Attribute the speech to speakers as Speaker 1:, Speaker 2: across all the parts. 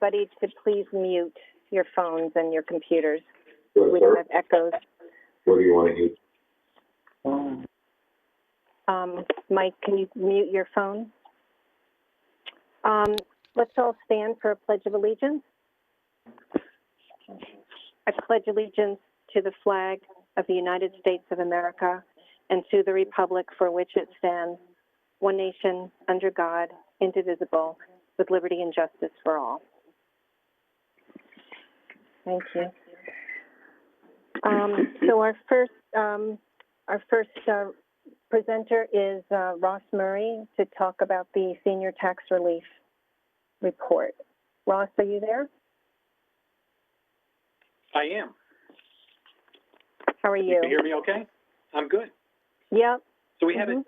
Speaker 1: everybody to please mute your phones and your computers.
Speaker 2: Yes,
Speaker 1: We
Speaker 2: sir.
Speaker 1: don't have echoes.
Speaker 2: What do you want to use?
Speaker 1: Mike, can you mute your phone? Let's all stand for a Pledge of Allegiance. I pledge allegiance to the flag of the United States of America and to the republic for which it stands, one nation, under God, indivisible, with liberty and justice for all. Thank you. So our first presenter is Ross Murray to talk about the Senior Tax Relief Report. Ross, are you there?
Speaker 3: I am.
Speaker 1: How are you?
Speaker 3: You can hear me okay? I'm good.
Speaker 1: Yep.
Speaker 3: So we had it.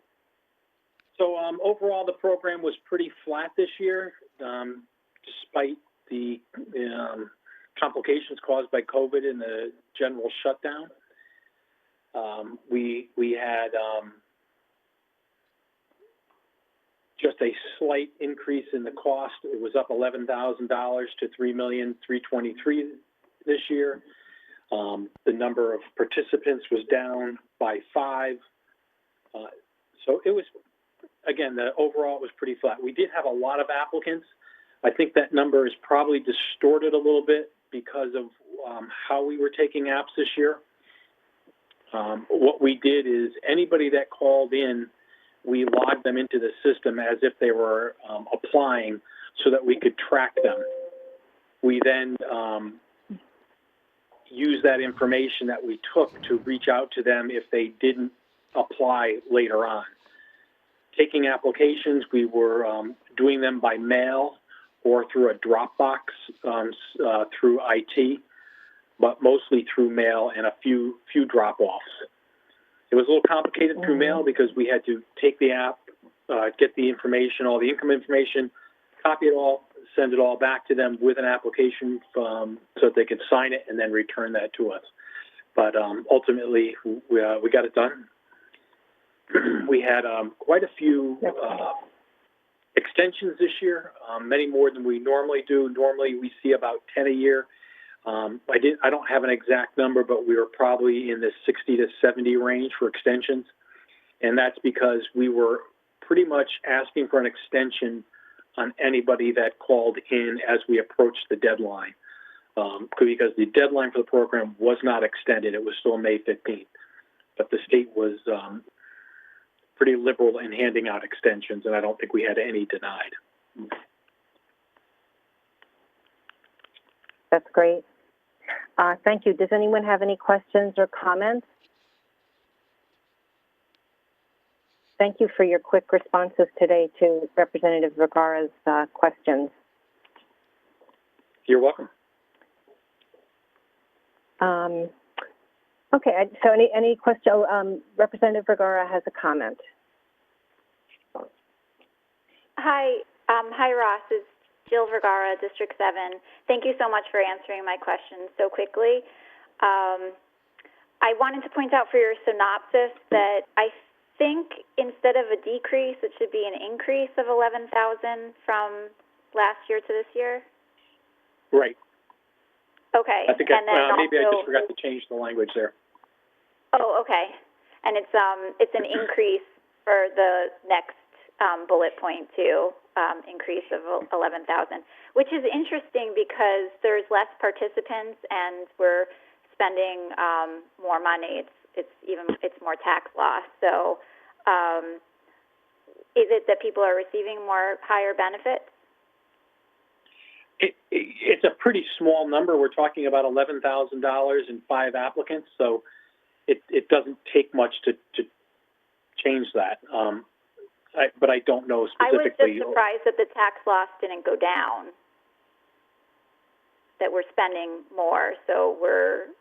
Speaker 3: So overall, the program was pretty flat this year, despite the complications caused by COVID and the general shutdown. We had just a slight increase in the cost. It was up $11,000 to $3,323,000 this year. The number of participants was down by 5. So it was, again, the overall was pretty flat. We did have a lot of applicants. I think that number is probably distorted a little bit because of how we were taking apps this year. What we did is anybody that called in, we logged them into the system as if they were applying so that we could track them. We then used that information that we took to reach out to them if they didn't apply later on. Taking applications, we were doing them by mail or through a Dropbox through IT, but mostly through mail and a few drop-offs. It was a little complicated through mail because we had to take the app, get the information, all the income information, copy it all, send it all back to them with an application so that they could sign it and then return that to us. But ultimately, we got it done. We had quite a few extensions this year, many more than we normally do. Normally, we see about 10 a year. I don't have an exact number, but we were probably in the 60 to 70 range for extensions. And that's because we were pretty much asking for an extension on anybody that called in as we approached the deadline. Because the deadline for the program was not extended. It was still May 15th. But the state was pretty liberal in handing out extensions, and I don't think we had any denied.
Speaker 1: That's great. Thank you. Does anyone have any questions or comments? Thank you for your quick responses today to Representative Vergara's questions.
Speaker 3: You're welcome.
Speaker 1: Okay, so any question? Representative Vergara has a comment.
Speaker 4: Hi, Ross. It's Jill Vergara, District 7. Thank you so much for answering my questions so quickly. I wanted to point out for your synopsis that I think instead of a decrease, it should be an increase of 11,000 from last year to this year.
Speaker 3: Right.
Speaker 4: Okay.
Speaker 3: I think maybe I just forgot to change the language there.
Speaker 4: Oh, okay. And it's an increase for the next bullet point too, increase of 11,000, which is interesting because there's less participants and we're spending more money. It's more tax loss. So, is it that people are receiving higher benefits?
Speaker 3: It's a pretty small number. We're talking about $11,000 and 5 applicants, so it doesn't take much to change that. But I don't know specifically.
Speaker 4: I was just surprised that the tax loss didn't go down, that we're spending more, so we're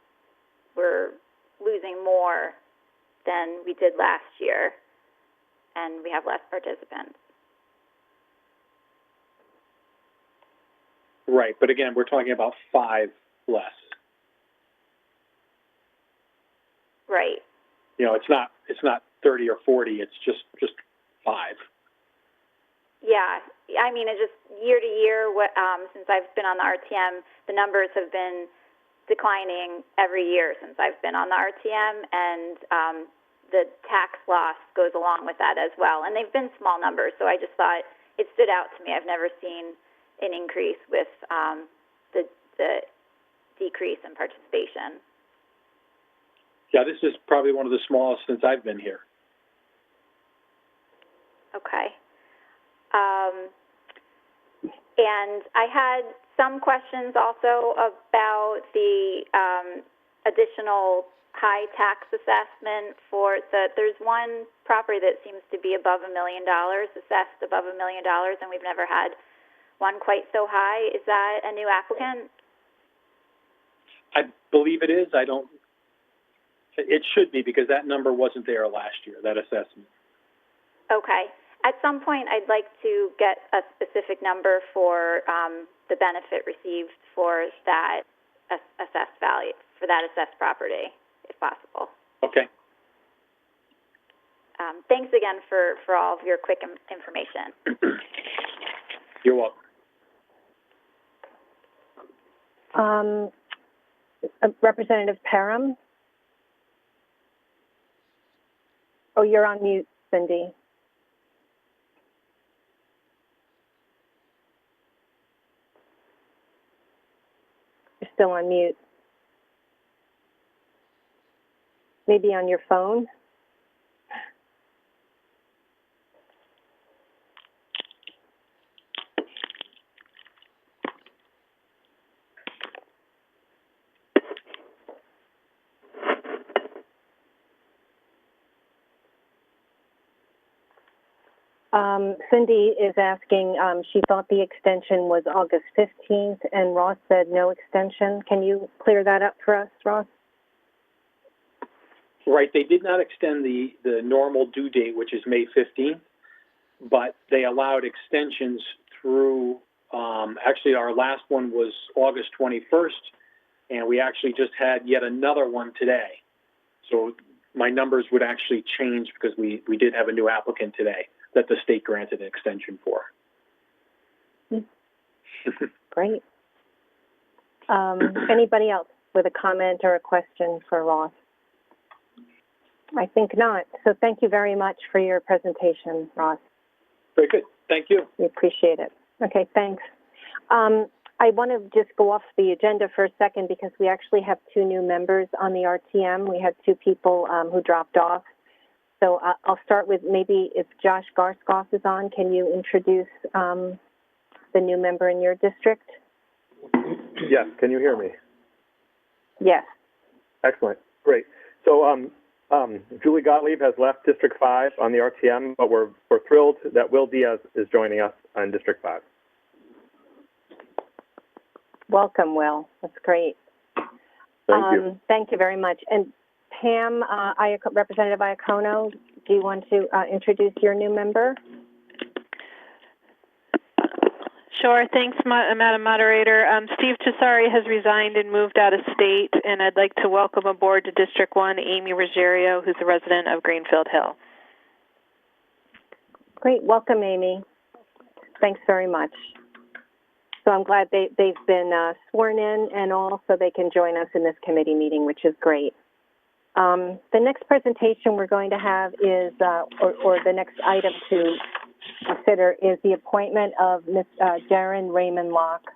Speaker 4: losing more than we did last year, and we have less participants.
Speaker 3: Right, but again, we're talking about 5 less.
Speaker 4: Right.
Speaker 3: You know, it's not 30 or 40. It's just 5.
Speaker 4: Yeah, I mean, it just year to year, since I've been on the RTM, the numbers have been declining every year since I've been on the RTM, and the tax loss goes along with that as well. And they've been small numbers, so I just thought it stood out to me. I've never seen an increase with the decrease in participation.
Speaker 3: Yeah, this is probably one of the smallest since I've been here.
Speaker 4: Okay. And I had some questions also about the additional high tax assessment for there's one property that seems to be above $1 million, assessed above $1 million, and we've never had one quite so high. Is that a new applicant?
Speaker 3: I believe it is. It should be, because that number wasn't there last year, that assessment.
Speaker 4: Okay. At some point, I'd like to get a specific number for the benefit received for that assessed value, for that assessed property, if possible.
Speaker 3: Okay.
Speaker 4: Thanks again for all of your quick information.
Speaker 3: You're welcome.
Speaker 1: Representative Parham? Oh, you're on mute, Cindy. You're still on mute. Maybe on your phone? Cindy is asking, she thought the extension was August 15th, and Ross said no extension. Can you clear that up for us, Ross?
Speaker 3: Right, they did not extend the normal due date, which is May 15th, but they allowed extensions through, actually our last one was August 21st, and we actually just had yet another one today. So my numbers would actually change because we did have a new applicant today that the state granted an extension for.
Speaker 1: Great. Anybody else with a comment or a question for Ross? I think not. So thank you very much for your presentation, Ross.
Speaker 3: Very good. Thank you.
Speaker 1: We appreciate it. Okay, thanks. I want to just go off the agenda for a second because we actually have two new members on the RTM. We had two people who dropped off. So I'll start with maybe if Josh Garskoff is on, can you introduce the new member in your district?
Speaker 2: Yes, can you hear me? Yes. Excellent, great. So Julie Gottlieb has left District 5 on the RTM, but we're thrilled that Will Diaz is joining us on District 5.
Speaker 1: Welcome, Will. That's great.
Speaker 2: Thank you.
Speaker 1: Thank you very much. And Pam, Representative Iacono, do you want to introduce your new member?
Speaker 5: Sure. Thanks, Madam Moderator. Steve Cesari has resigned and moved out of state, and I'd like to welcome aboard to District 1 Amy Ruggiero, who's a resident of Greenfield Hill.
Speaker 1: Great. Welcome, Amy. Thanks very much. So I'm glad they've been sworn in and all, so they can join us in this committee meeting, which is great. The next presentation we're going to have is, or the next item to consider is the appointment of Ms. Darren Raymond Locke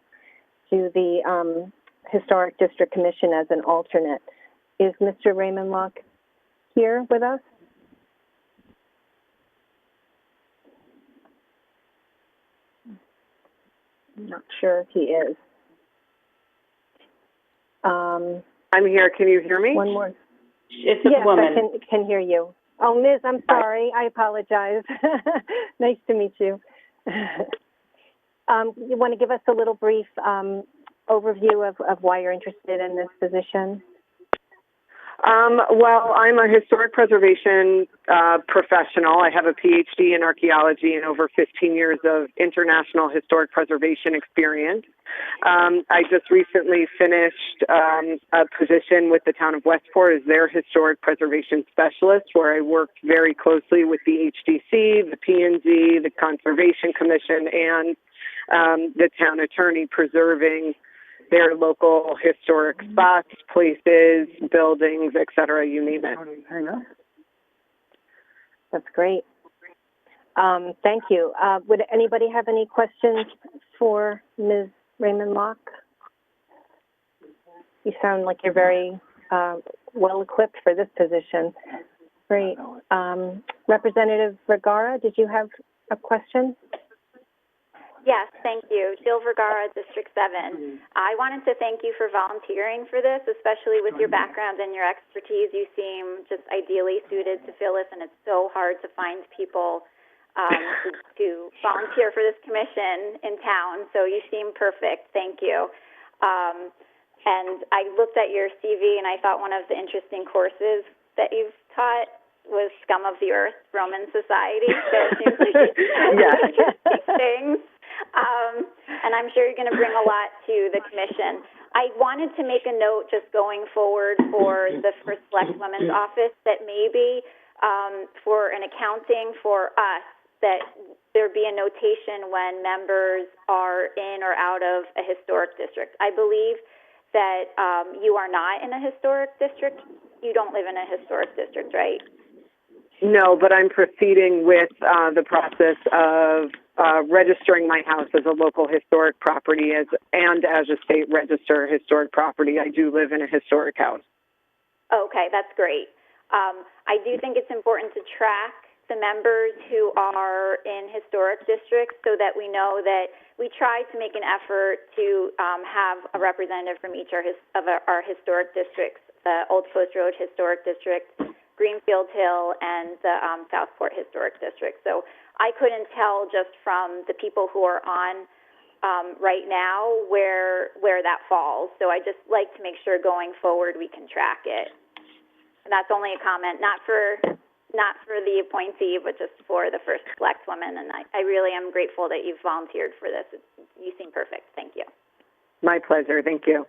Speaker 1: to the Historic District Commission as an alternate. Is Mr. Raymond Locke here with us? I'm not sure if he is.
Speaker 6: I'm here. Can you hear me?
Speaker 1: One more.
Speaker 6: It's a woman.
Speaker 1: Yes, I can hear you. Oh, Ms., I'm sorry. I apologize. Nice to meet you. You want to give us a little brief overview of why you're interested in this position?
Speaker 6: Well, I'm a historic preservation professional. I have a PhD in archaeology and over 15 years of international historic preservation experience. I just recently finished a position with the town of Westport as their historic preservation specialist, where I worked very closely with the HDC, the P&Z, the Conservation Commission, and the town attorney, preserving their local historic spots, places, buildings, et cetera, you name it.
Speaker 1: That's great. Thank you. Would anybody have any questions for Ms. Raymond Locke? You sound like you're very well equipped for this position. Great. Representative Vergara, did you have a question?
Speaker 4: Yes, thank you. Jill Vergara, District 7. I wanted to thank you for volunteering for this, especially with your background and your expertise. You seem just ideally suited to fill this, and it's so hard to find people to volunteer for this commission in town, so you seem perfect. Thank you. And I looked at your CV, and I thought one of the interesting courses that you've taught was Scum of the Earth, Roman Society, so it seems like interesting things. And I'm sure you're going to bring a lot to the commission. I wanted to make a note just going forward for the First Select Women's Office that maybe for an accounting for us that there be a notation when members are in or out of a historic district. I believe that you are not in a historic district. You don't live in a historic district, right?
Speaker 6: No, but I'm proceeding with the process of registering my house as a local historic property and as a state register historic property. I do live in a historic house. Okay, that's great. I do think it's important to track the members who are in historic districts so that we know that we try to make an effort to have a representative from each of our historic districts, the Old Post Road Historic District, Greenfield Hill, and the Southport Historic District. So I couldn't tell just from the people who are on right now where that falls. So I just like to make sure going forward we can track it. And that's only a comment, not for the appointee, but just for the First Select Woman. And I really am grateful that you've volunteered for this. You seem perfect. Thank you. My pleasure. Thank you.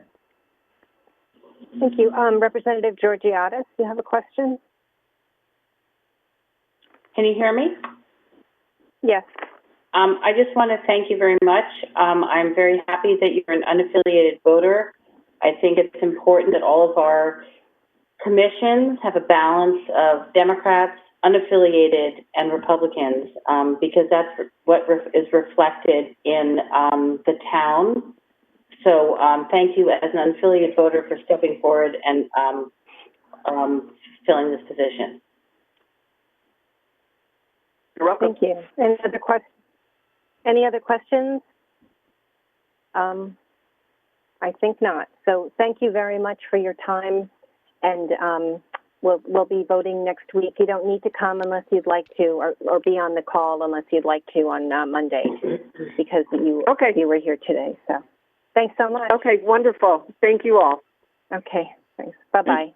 Speaker 1: Thank you. Representative Georgiadis, you have a question?
Speaker 7: Can you hear me?
Speaker 1: Yes.
Speaker 7: I just want to thank you very much. I'm very happy that you're an unaffiliated voter. I think it's important that all of our commissions have a balance of Democrats, unaffiliated, and Republicans, because that's what is reflected in the town. So thank you as an unaffiliated voter for stepping forward and filling this position.
Speaker 6: You're welcome.
Speaker 1: Thank you. Any other questions? I think not. So thank you very much for your time, and we'll be voting next week. You don't need to come unless you'd like to, or be on the call unless you'd like to on Monday, because you were here today. So thanks so much.
Speaker 6: Okay, wonderful. Thank you all.
Speaker 1: Okay, thanks. Bye-bye.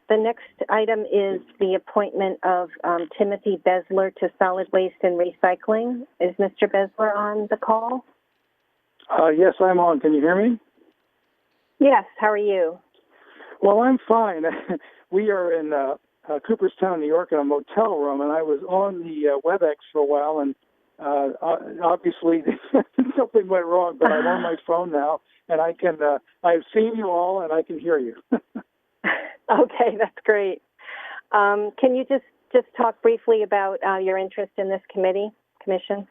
Speaker 1: The next item is the appointment of Timothy Bezler to Solid Waste and Recycling. Is Mr. Bezler on the call?
Speaker 8: Yes, I'm on. Can you hear me?
Speaker 1: Yes. How are you?
Speaker 8: Well, I'm fine. We are in Cooperstown, New York, in a motel room, and I was on the WebEx for a while, and obviously something went wrong, but I'm on my phone now, and I've seen you all, and I can hear you.
Speaker 1: Okay, that's great. Can you just talk briefly about your interest in this commission?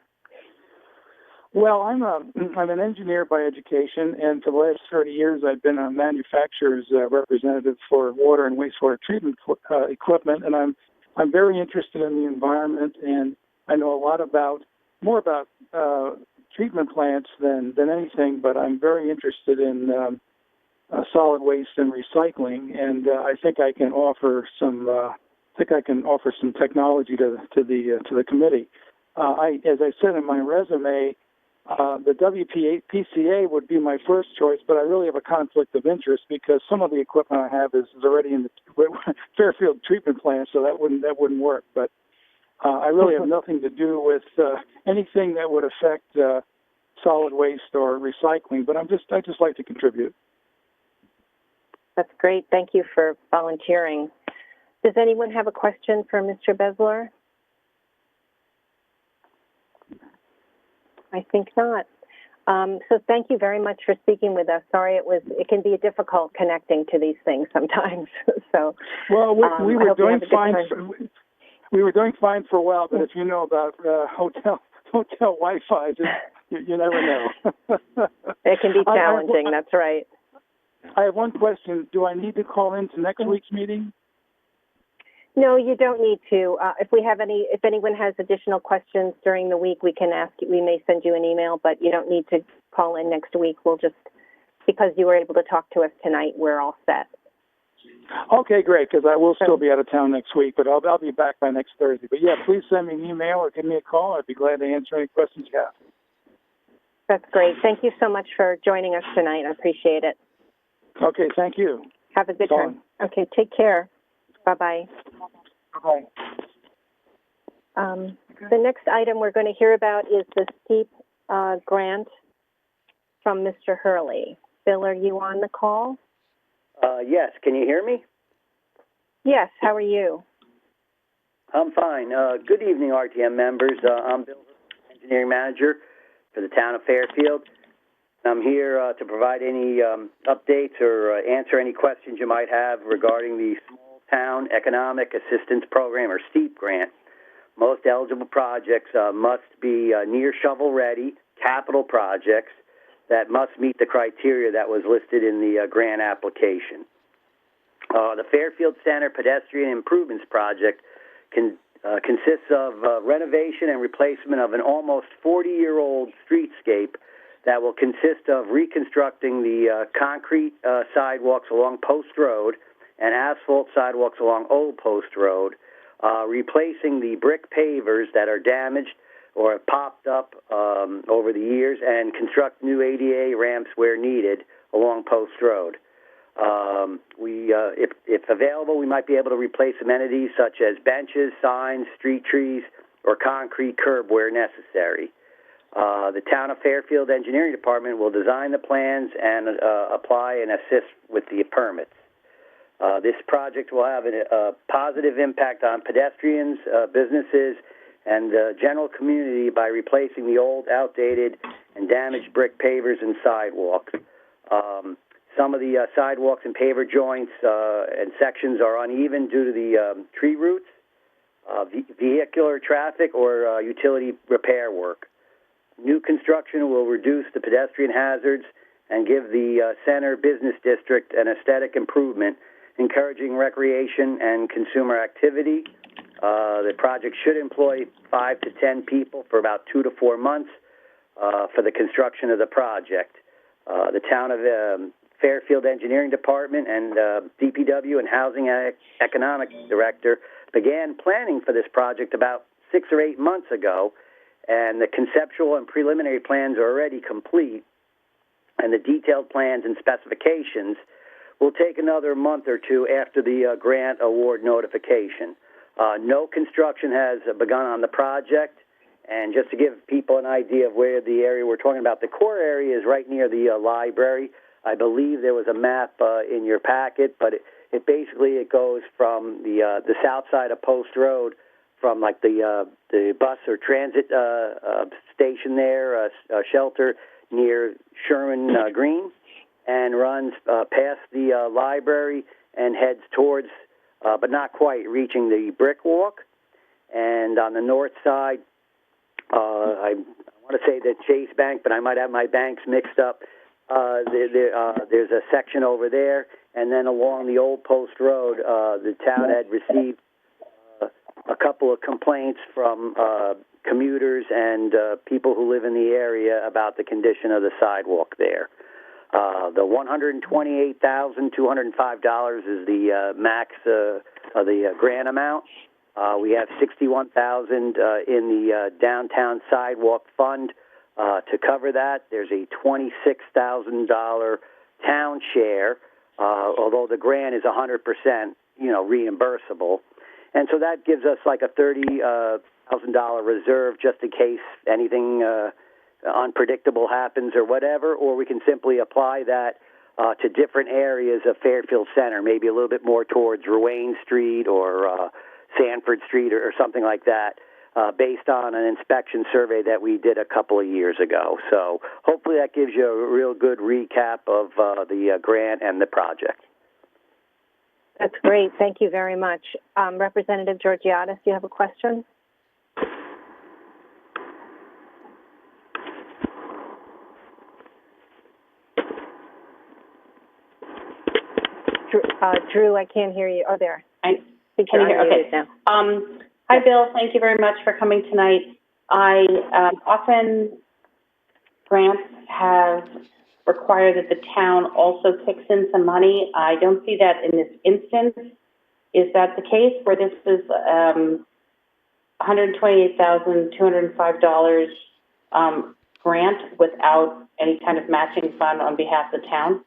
Speaker 8: Well, I'm an engineer by education, and for the last 30 years, I've been a manufacturer's representative for water and wastewater treatment equipment, and I'm very interested in the environment, and I know a lot more about treatment plants than anything, but I'm very interested in solid waste and recycling, and I think I can offer some technology to the committee. As I said in my resume, The WPCA would be my first choice, but I really have a conflict of interest because some of the equipment I have is already in the Fairfield treatment plant, so that wouldn't work. But I really have nothing to do with anything that would affect solid waste or recycling. But I just like to contribute.
Speaker 1: That's great. Thank you for volunteering. Does anyone have a question for Mr. Bezler? I think not. So thank you very much for speaking with us. Sorry, it can be difficult connecting to these things sometimes. So
Speaker 8: well, we were doing fine. We were doing fine for a while, but if you know about hotel Wi-Fi, you never know.
Speaker 1: It can be challenging. That's right.
Speaker 8: I have one question. Do I need to call into next week's meeting?
Speaker 1: No, you don't need to. If anyone has additional questions during the week, we can ask. We may send you an email, but you don't need to call in next week. We'll just, because you were able to talk to us tonight, we're all set.
Speaker 8: Okay, great, because I will still be out of town next week, but I'll be back by next Thursday. But yeah, please send me an email or give me a call. I'd be glad to answer any questions you have.
Speaker 1: That's great. Thank you so much for joining us tonight. I appreciate it.
Speaker 8: Okay, thank you.
Speaker 1: Have a good time. Okay, take care. Bye-bye.
Speaker 8: Bye.
Speaker 1: The next item we're going to hear about is the steep grant from Mr. Hurley. Bill, are you on the call?
Speaker 9: Yes. Can you hear me?
Speaker 1: Yes. How are you?
Speaker 9: I'm fine. Good evening, RTM members. I'm Bill, engineering manager for the town of Fairfield. I'm here to provide any updates or answer any questions you might have regarding the Small Town Economic Assistance Program, or STEEP grant. Most eligible projects must be near shovel-ready capital projects that must meet the criteria that was listed in the grant application. The Fairfield Center Pedestrian Improvements Project consists of renovation and replacement of an almost 40-year-old streetscape that will consist of reconstructing the concrete sidewalks along Post Road and asphalt sidewalks along Old Post Road, replacing the brick pavers that are damaged or have popped up over the years, and construct new ADA ramps where needed along Post Road. If available, we might be able to replace amenities such as benches, signs, street trees, or concrete curb where necessary. The Town of Fairfield Engineering Department will design the plans and apply and assist with the permits. This project will have a positive impact on pedestrians, businesses, and the general community by replacing the old, outdated, and damaged brick pavers and sidewalks. Some of the sidewalks and paver joints and sections are uneven due to the tree roots, vehicular traffic, or utility repair work. New construction will reduce the pedestrian hazards and give the center business district an aesthetic improvement, encouraging recreation and consumer activity. The project should employ 5 to 10 people for about 2 to 4 months for the construction of the project. The Town of Fairfield Engineering Department and DPW and Housing Economic Director began planning for this project about 6 or 8 months ago, and the conceptual and preliminary plans are already complete, and the detailed plans and specifications will take another month or two after the grant award notification. No construction has begun on the project, and just to give people an idea of where the area we're talking about, the core area is right near the library. I believe there was a map in your packet, but it basically goes from the south side of Post Road, from like the bus or transit station there, shelter near Sherman Green, and runs past the library and heads towards, but not quite, reaching the brick walk. And on the north side, I want to say the Chase Bank, but I might have my banks mixed up. There's a section over there, and then along the Old Post Road, the town had received a couple of complaints from commuters and people who live in the area about the condition of the sidewalk there. The $128,205 is the max of the grant amount. We have $61,000 in the downtown sidewalk fund To cover that, there's a $26,000 town share, although the grant is 100%, reimbursable. And so that gives us like a $30,000 reserve just in case anything unpredictable happens or whatever, or we can simply apply that to different areas of Fairfield Center, maybe a little bit more towards Ruane Street or Sanford Street or something like that, based on an inspection survey that we did a couple of years ago. So hopefully that gives you a real good recap of the grant and the project.
Speaker 1: That's great. Thank you very much. Representative Georgiadis, you have a question? Drew, I can't hear you. Oh, there.
Speaker 7: Can you hear? Okay.
Speaker 1: Now.
Speaker 7: Hi, Bill. Thank you very much for coming tonight. Often grants have required that the town also kicks in some money. I don't see that in this instance. Is that the case where this is $128,205 grant without any kind of matching fund on behalf of the town?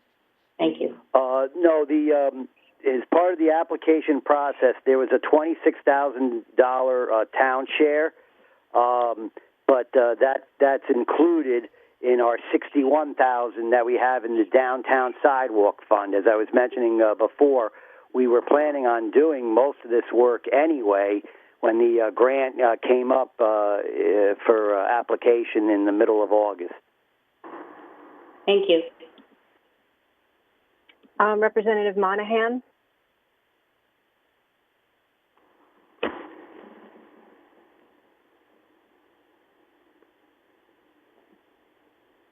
Speaker 7: Thank you.
Speaker 9: No, as part of the application process, there was a $26,000 town share, but that's included in our $61,000 that we have in the downtown sidewalk fund. As I was mentioning before, we were planning on doing most of this work anyway when the grant came up for application in the middle of August.
Speaker 7: Thank you.
Speaker 1: Representative Monahan?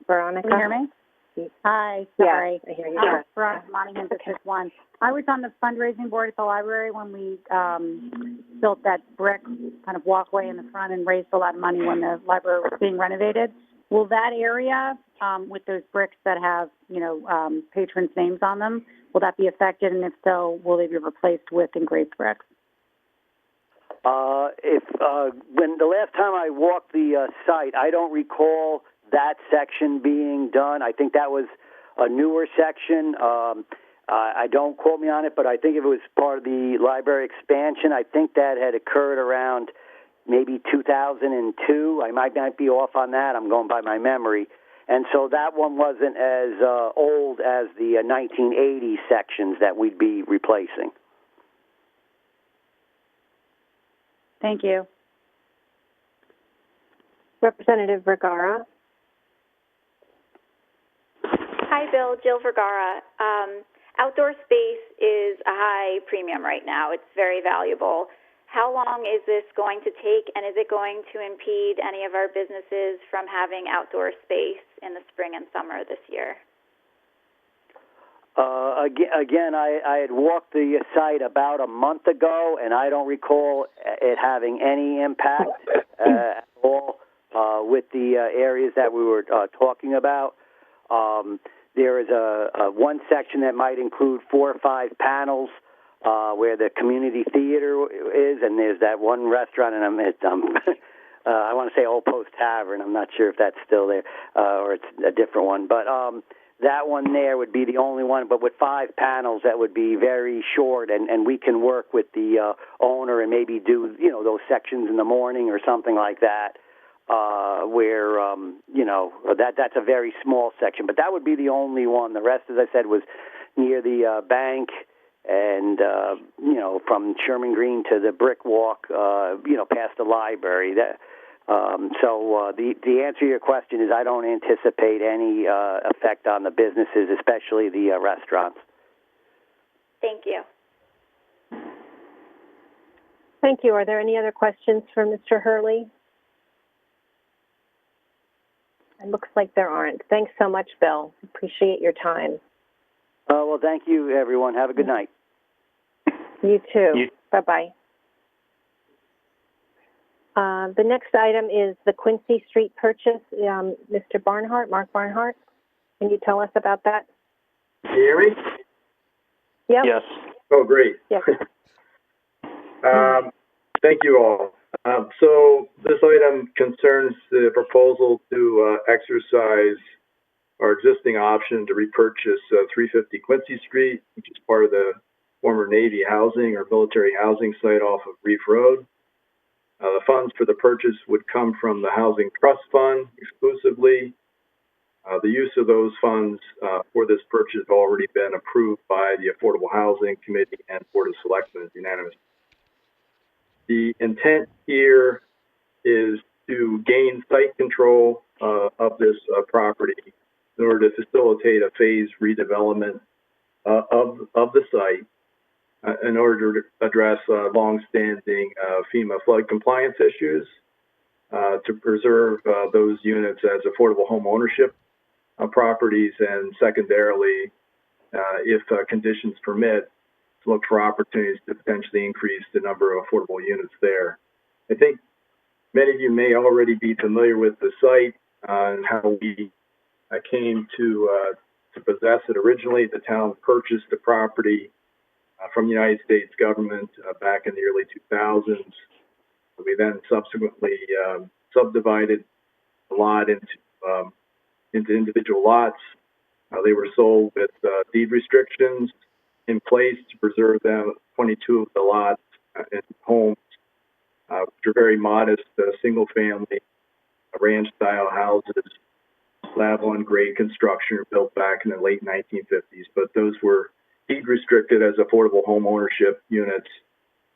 Speaker 1: Veronica?
Speaker 10: Can you hear me? Hi, sorry.
Speaker 1: Yeah, I hear you.
Speaker 10: Veronica Monahan, District 1. I was on the fundraising board at the library when we built that brick kind of walkway in the front and raised a lot of money when the library was being renovated. Will that area, with those bricks that have, patrons' names on them, will that be affected? And if so, will they be replaced with engraved bricks?
Speaker 9: When the last time I walked the site, I don't recall that section being done. I think that was a newer section. I don't quote me on it, but I think if it was part of the library expansion, I think that had occurred around maybe 2002. I might not be off on that. I'm going by my memory. And so that one wasn't as old as the 1980 sections that we'd be replacing.
Speaker 10: Thank you.
Speaker 1: Representative Vergara?
Speaker 4: Hi, Bill. Jill Vergara. Outdoor space is a high premium right now. It's very valuable. How long is this going to take, and is it going to impede any of our businesses from having outdoor space in the spring and summer this year?
Speaker 9: Again, I had walked the site about a month ago, and I don't recall it having any impact at all with the areas that we were talking about. There is a one section that might include 4 or 5 panels where the community theater is, and there's that one restaurant, and I want to say Old Post Tavern. I'm not sure if that's still there or it's a different one, but that one there would be the only one, but with 5 panels that would be very short, and we can work with the owner and maybe do, those sections in the morning or something like that, where, that's a very small section. But that would be the only one. The rest, as I said, was near the bank and, from Sherman Green to the brick walk, past the library. So the answer to your question is I don't anticipate any effect on the businesses, especially the restaurants.
Speaker 4: Thank you.
Speaker 1: Thank you. Are there any other questions for Mr. Hurley? It looks like there aren't. Thanks so much, Bill. Appreciate your time.
Speaker 9: Well, thank you, everyone. Have a good night.
Speaker 1: You too. Bye-bye. The next item is the Quincy Street purchase. Mr. Barnhart, Mark Barnhart, can you tell us about that?
Speaker 11: Can you hear me?
Speaker 1: Yep.
Speaker 11: Yes. Oh, great.
Speaker 1: Yes.
Speaker 11: Thank you all. So this item concerns the proposal to exercise our existing option to repurchase 350 Quincy Street, which is part of the former Navy housing or military housing site off of Reef Road. The funds for the purchase would come from the Housing Trust Fund exclusively. The use of those funds for this purchase has already been approved by the Affordable Housing Committee and Board of Selectmen unanimously. The intent here is to gain site control of this property in order to facilitate a phased redevelopment of the site in order to address longstanding FEMA flood compliance issues, to preserve those units as affordable home ownership properties, and secondarily, if conditions permit, to look for opportunities to potentially increase the number of affordable units there. I think many of you may already be familiar with the site and how we came to possess it originally. The town purchased the property from the United States government back in the early 2000s. We then subsequently subdivided the lot into individual lots. They were sold with deed restrictions in place to preserve them. 22 of the lots and homes, which are very modest, single-family ranch-style houses, slab on grade construction, built back in the late 1950s. But those were deed restricted as affordable home ownership units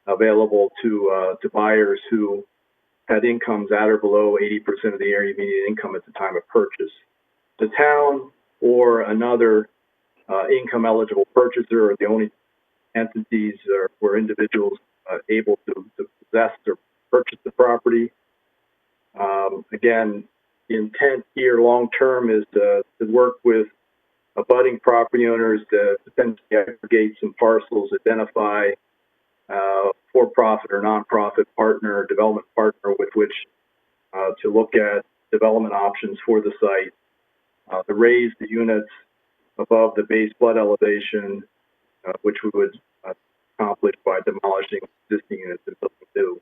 Speaker 11: available to buyers who had incomes at or below 80% of the area median income at the time of purchase. The town or another income eligible purchaser are the only entities or individuals able to possess or purchase the property. Again, the intent here long term is to work with abutting property owners to potentially aggregate some parcels, identify for-profit or non-profit partner, development partner with which to look at development options for the site, to raise the units above the base flood elevation, which we would accomplish by demolishing existing units and building new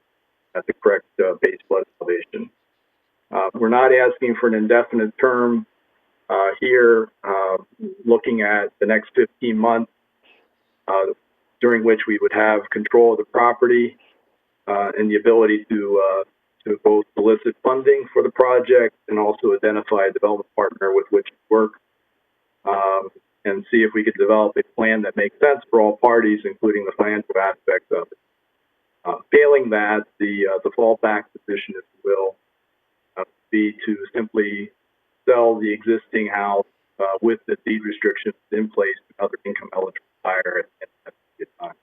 Speaker 11: at the correct base flood elevation. We're not asking for an indefinite term here, looking at the next 15 months, during which we would have control of the property and the ability to both solicit funding for the project and also identify a development partner with which to work, and see if we could develop a plan that makes sense for all parties, including the financial aspects of it. Failing that, the fallback position, if you will, be to simply sell the existing house with the deed restrictions in place to another income eligible buyer at the time.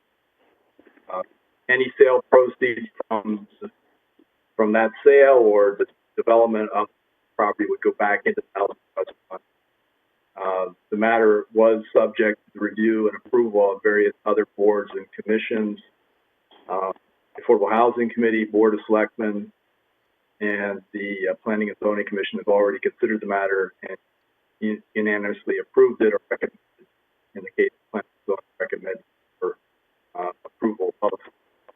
Speaker 11: Any sale proceeds from that sale or the development of the property would go back into the housing trust fund. The matter was subject to review and approval of various other boards and commissions. Affordable Housing Committee, Board of Selectmen, and the Planning and Zoning Commission have already considered the matter and unanimously approved it or recommended. In the case of Planning and Zoning, recommended for approval of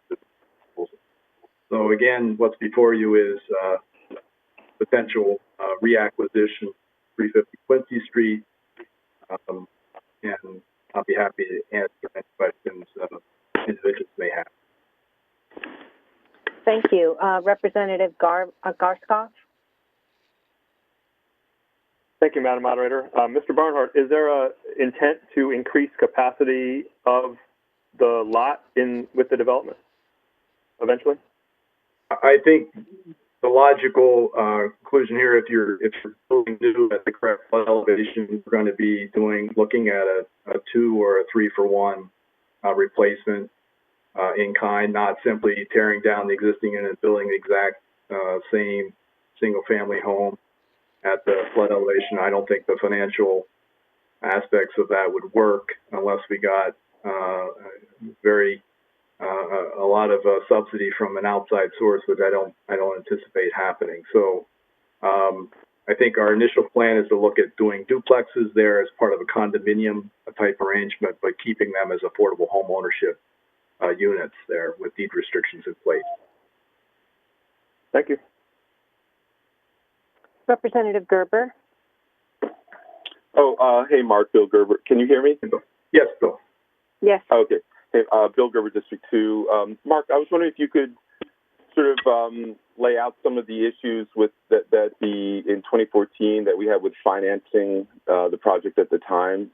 Speaker 11: the proposal. So again, what's before you is potential reacquisition 350 Quincy Street, and I'll be happy to answer any questions individuals may have.
Speaker 1: Thank you. Representative Garskoff?
Speaker 2: Thank you, Madam Moderator. Mr. Barnhart, is there a intent to increase capacity of the lot with the development eventually?
Speaker 11: I think the logical conclusion here, if you're building new at the correct flood elevation, we're going to be looking at a 2 or a 3-for-1 replacement in kind, not simply tearing down the existing unit and building the exact same single-family home at the flood elevation. I don't think the financial aspects of that would work unless we got a lot of subsidy from an outside source, which I don't anticipate happening. So I think our initial plan is to look at doing duplexes there as part of a condominium type arrangement, but keeping them as affordable home ownership units there with deed restrictions in place.
Speaker 2: Thank you.
Speaker 1: Representative Gerber.
Speaker 12: Oh, hey, Mark, Bill Gerber. Can you hear me?
Speaker 11: Yes, Bill.
Speaker 1: Yes.
Speaker 12: Okay. Hey, Bill Gerber, District 2. Mark, I was wondering if you could sort of lay out some of the issues with in 2014 that we had with financing the project at the time.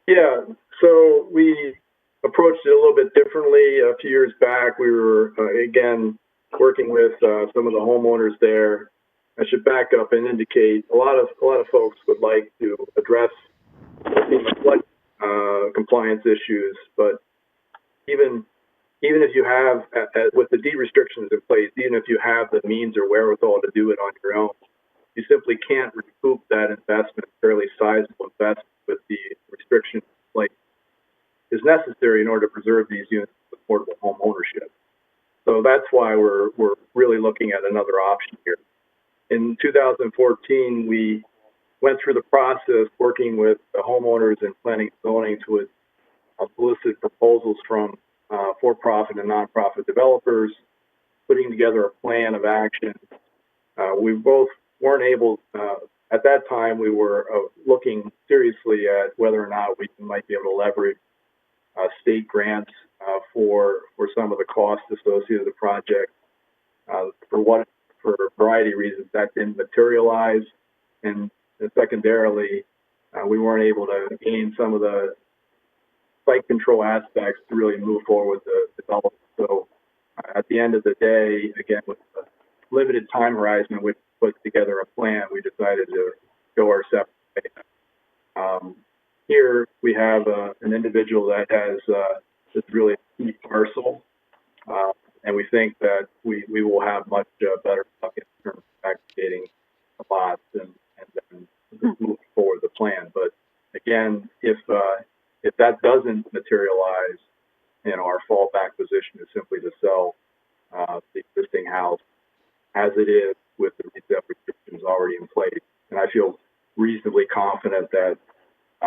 Speaker 11: Yeah, so we approached it a little bit differently. A few years back, we were, again, working with some of the homeowners there. I should back up and indicate a lot of folks would like to address FEMA flood compliance issues, but even if you have, with the deed restrictions in place, even if you have the means or wherewithal to do it on your own, you simply can't recoup that investment, fairly sizable investment with the restrictions in place, is necessary in order to preserve these units of affordable home ownership. So that's why we're really looking at another option here. In 2014, we went through the process working with the homeowners and planning and zoning to solicit proposals from for-profit and nonprofit developers, putting together a plan of action. We both weren't able, at that time, we were looking seriously at whether or not we might be able to leverage state grants for some of the costs associated with the project. For a variety of reasons, that didn't materialize. And secondarily, we weren't able to gain some of the site control aspects to really move forward with the development. So at the end of the day, again, with a limited time horizon, we put together a plan, we decided to go our separate way. Here we have an individual that has just really a key parcel, and we think that we will have much better luck in terms of activating the lots and then moving forward the plan. But again, if that doesn't materialize, our fallback position is simply to sell the existing house as it is with the retail restrictions already in place. And I feel reasonably confident that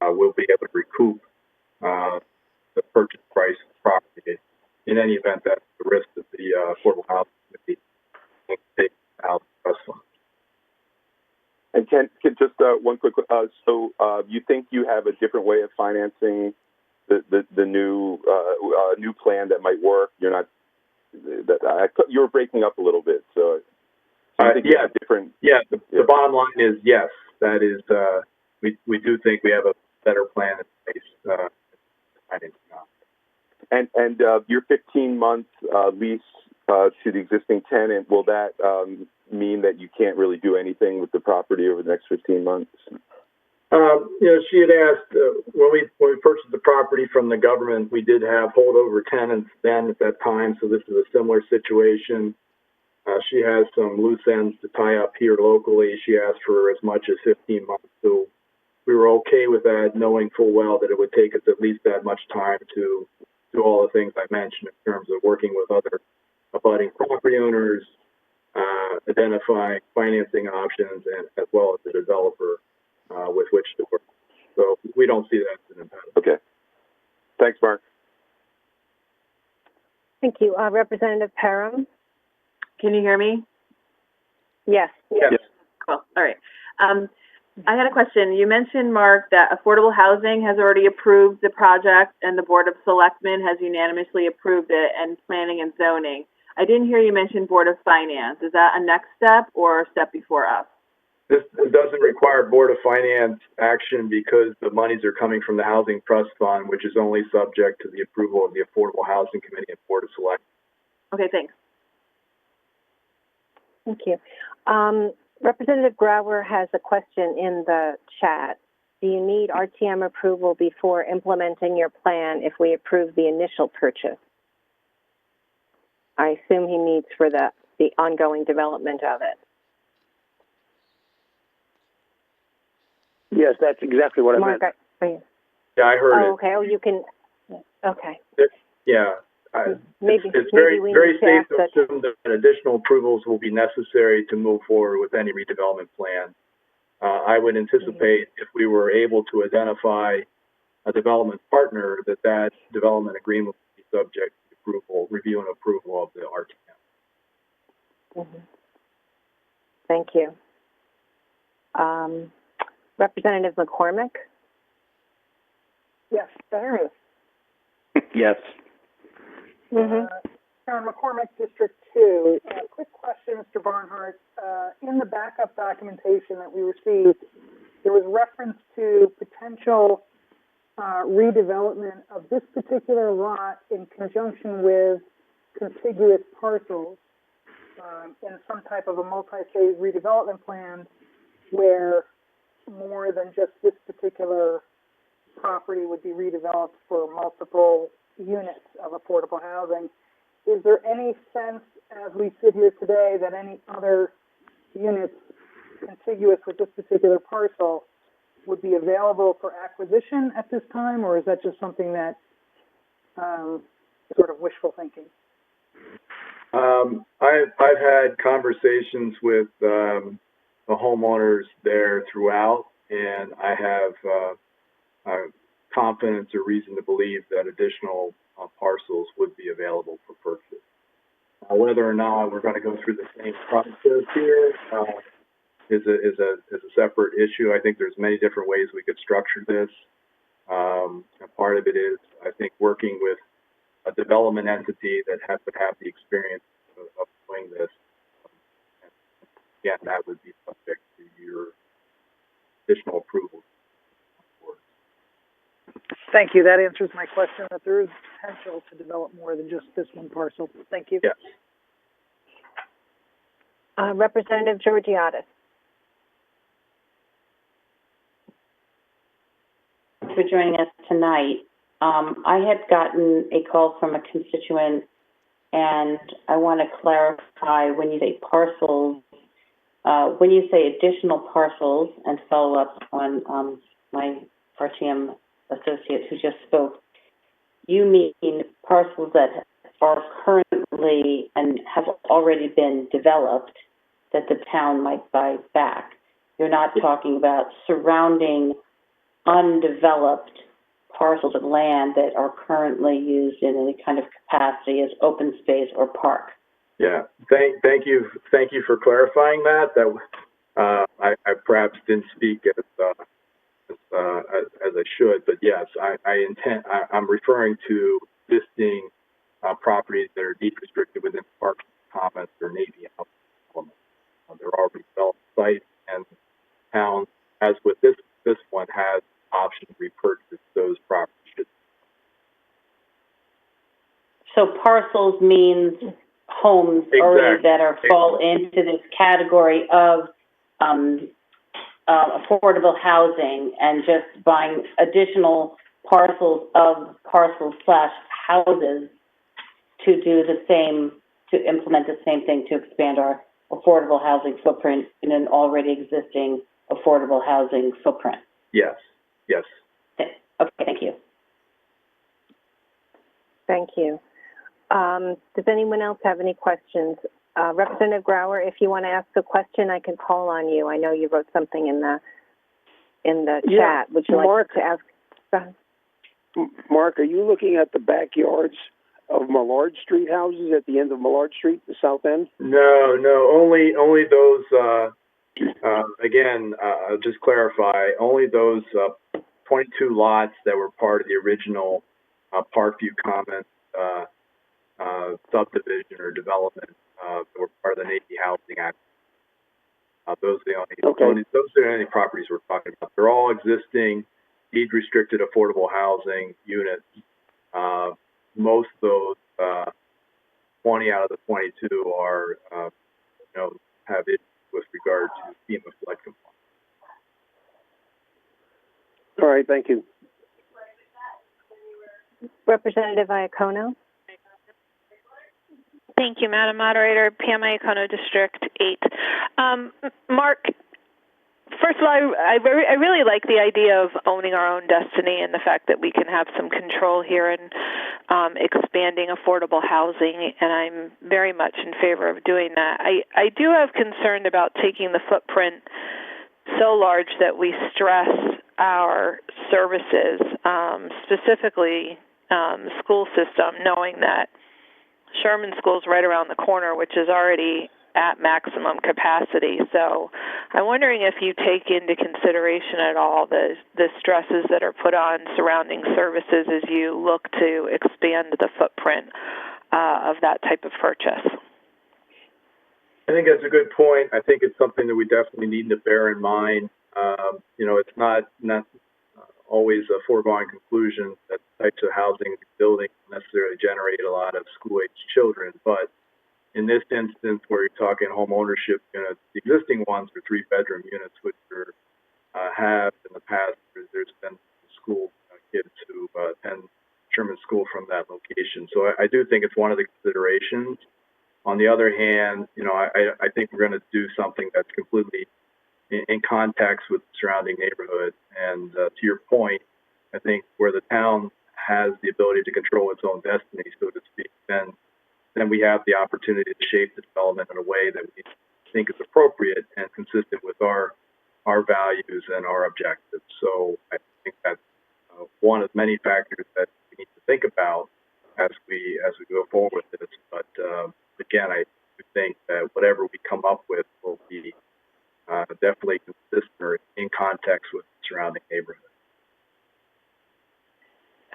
Speaker 11: we'll be able to recoup the purchase price of the property. In any event, that's the risk that the Affordable Housing Committee will take out trust fund.
Speaker 12: And can just one quick, so you think you have a different way of financing the new plan that might work? You're not, you were breaking up a little bit, so I think you have different. Yeah,
Speaker 11: the bottom line is yes, that is, we do think we have a better plan in place.
Speaker 12: And your 15-month lease to the existing tenant, will that mean that you can't really do anything with the property over the next 15 months?
Speaker 11: She had asked, when we purchased the property from the government, we did have holdover tenants then at that time, so this is a similar situation. She has some loose ends to tie up here locally. She asked for as much as 15 months, so we were okay with that, knowing full well that it would take us at least that much time to do all the things I mentioned in terms of working with other abutting property owners, identifying financing options, and as well as the developer with which to work. So we don't see that as an impediment.
Speaker 12: Okay. Thanks, Mark.
Speaker 1: Thank you. Representative Parham?
Speaker 13: Can you hear me?
Speaker 1: Yes.
Speaker 11: Yes.
Speaker 13: Cool. All right. I had a question. You mentioned, Mark, that Affordable Housing has already approved the project and the Board of Selectmen has unanimously approved it, and Planning and Zoning. I didn't hear you mention Board of Finance. Is that a next step or a step before us?
Speaker 11: This doesn't require Board of Finance action because the monies are coming from the Housing Trust Fund, which is only subject to the approval of the Affordable Housing Committee and Board of Selectmen.
Speaker 13: Okay, thanks.
Speaker 1: Thank you. Representative Grauer has a question in the chat. Do you need RTM approval before implementing your plan if we approve the initial purchase? I assume he needs for the ongoing development of it.
Speaker 9: Yes, that's exactly what I meant.
Speaker 11: Yeah, I heard it.
Speaker 1: Okay. Oh, you can. Okay.
Speaker 11: Yeah. It's very safe to assume that additional approvals will be necessary to move forward with any redevelopment plan. I would anticipate if we were able to identify a development partner, that development agreement would be subject to approval, review and approval of the RTM.
Speaker 1: Mhm. Thank you. Representative McCormick?
Speaker 14: Yes, there is.
Speaker 12: Yes.
Speaker 1: Mm-hmm.
Speaker 14: Karen McCormick, District 2. Quick question, Mr. Barnhart. In the backup documentation that we received, there was reference to potential redevelopment of this particular lot in conjunction with contiguous parcels in some type of a multi-phase redevelopment plan where more than just this particular property would be redeveloped for multiple units of affordable housing. Is there any sense, as we sit here today, that any other units contiguous with this particular parcel would be available for acquisition at this time, or is that just something that sort of wishful thinking?
Speaker 11: I've had conversations with the homeowners there throughout, and I have confidence or reason to believe that additional parcels would be available for purchase. Whether or not we're going to go through the same process here is a separate issue. I think there's many different ways we could structure this. Part of it is, I think, working with a development entity that would have the experience of doing this. Again, that would be subject to your additional approval.
Speaker 14: Thank you. That answers my question, that there is potential to develop more than just this one parcel. Thank you.
Speaker 11: Yes.
Speaker 1: Representative Georgiadis.
Speaker 7: For joining us tonight. I had gotten a call from a constituent, and I want to clarify when you say parcels, when you say additional parcels, and follow up on my RTM associate who just spoke, you mean parcels that are currently and have already been developed that the town might buy back. You're not talking about surrounding undeveloped parcels of land that are currently used in any kind of capacity as open space or park.
Speaker 11: Yeah, thank you for clarifying that. I perhaps didn't speak as I should, but yes, I'm referring to existing properties that are deed restricted within park commons or Navy house elements. They're already developed sites, and town, as with this one, has option to repurchase those properties.
Speaker 7: So parcels means homes already that are fall into this category of affordable housing, and just buying additional parcels of parcels/houses to do the same, to implement the same thing, to expand our affordable housing footprint in an already existing affordable housing footprint.
Speaker 11: Yes.
Speaker 7: Okay, thank you.
Speaker 1: Thank you. Does anyone else have any questions? Representative Grauer, if you want to ask a question, I can call on you. I know you wrote something in the chat. Would you like to ask?
Speaker 15: Mark, are you looking at the backyards of Millard Street houses at the end of Millard Street, the south end?
Speaker 11: No, only those. Again, I'll just clarify. Only those 22 lots that were part of the original Parkview Commons subdivision or development that were part of the Navy Housing Act. Those are the only properties we're talking about. They're all existing deed restricted affordable housing units. Most of those 20 out of the 22 are have issues with regard to FEMA flood compliance.
Speaker 15: All right, thank you.
Speaker 1: Representative Iacono.
Speaker 5: Thank you, Madam Moderator. Pam Iacono, District 8. Mark, first of all, I really like the idea of owning our own destiny and the fact that we can have some control here in expanding affordable housing, and I'm very much in favor of doing that. I do have concern about taking the footprint so large that we stress our services, specifically the school system, knowing that Sherman School's right around the corner, which is already at maximum capacity. So I'm wondering if you take into consideration at all the stresses that are put on surrounding services as you look to expand the footprint of that type of purchase.
Speaker 11: I think that's a good point. I think it's something that we definitely need to bear in mind. It's not always a foregone conclusion that types of housing and buildings necessarily generate a lot of school-aged children. But in this instance, where you're talking home ownership units, the existing ones are 3-bedroom units, which have in the past, there's been school kids who attend Sherman School from that location. So I do think it's one of the considerations. On the other hand, I think we're going to do something that's completely in context with the surrounding neighborhood. And to your point, I think where the town has the ability to control its own destiny, so to speak, then we have the opportunity to shape the development in a way that we think is appropriate and consistent with our values and our objectives. So I think that's one of many factors that we need to think about as we go forward with this. But again, I think that whatever we come up with will be definitely consistent or in context with the surrounding neighborhood.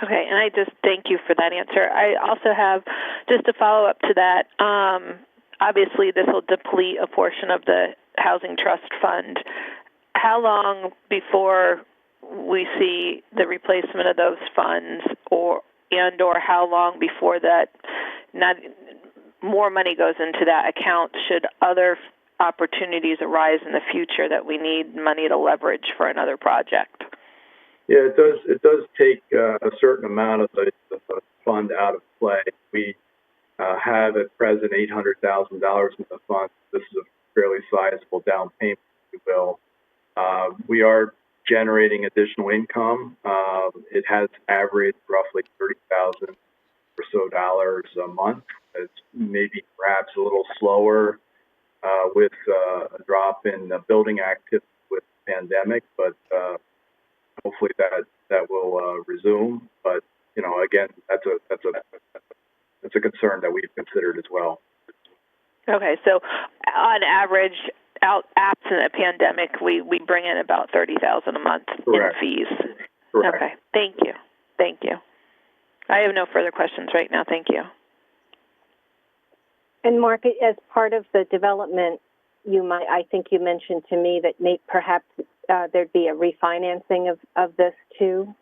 Speaker 5: Okay, and I just thank you for that answer. I also have just a follow-up to that. Obviously, this will deplete a portion of the Housing Trust Fund. How long before we see the replacement of those funds, or how long before that more money goes into that account should other opportunities arise in the future that we need money to leverage for another project?
Speaker 11: Yeah, it does take a certain amount of the fund out of play. We have at present $800,000 in the fund. This is a fairly sizable down payment, if you will. We are generating additional income. It has averaged roughly $30,000 or so dollars a month. It's maybe perhaps a little slower with a drop in building activity with the pandemic, but hopefully that will resume. But again, that's a concern that we've considered as well. Okay, so on average, absent a pandemic, we bring in about $30,000 a month. Correct. In fees. Correct. Okay, thank you. I have no further questions right now. Thank you.
Speaker 1: And Mark, as part of the development, I think you mentioned to me that perhaps there'd be a refinancing of this too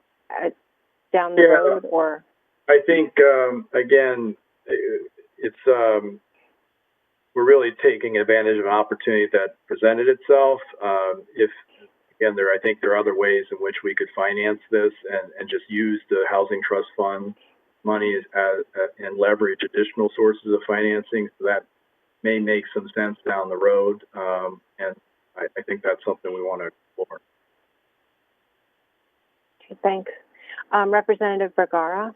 Speaker 1: down the road, or?
Speaker 11: I think again, it's we're really taking advantage of an opportunity that presented itself. I think there are other ways in which we could finance this and just use the Housing Trust Fund money and leverage additional sources of financing. So that may make some sense down the road, and I think that's something we want to explore.
Speaker 1: Okay, thanks. Representative Vergara.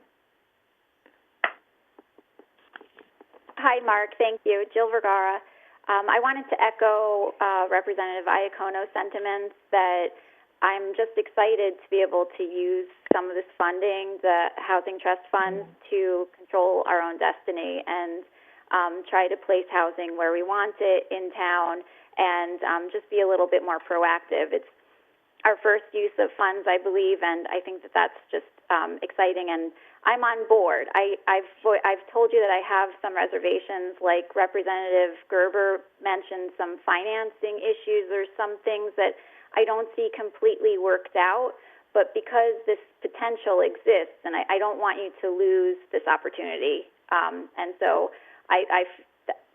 Speaker 4: Hi, Mark. Thank you. Jill Vergara. I wanted to echo Representative Iacono's sentiments that I'm just excited to be able to use some of this funding, the Housing Trust Funds, to control our own destiny and try to place housing where we want it in town and just be a little bit more proactive. It's our first use of funds, I believe, and I think that that's just exciting, and I'm on board. I've told you that I have some reservations, like Representative Gerber mentioned some financing issues. There's some things that I don't see completely worked out, but because this potential exists, and I don't want you to lose this opportunity, and so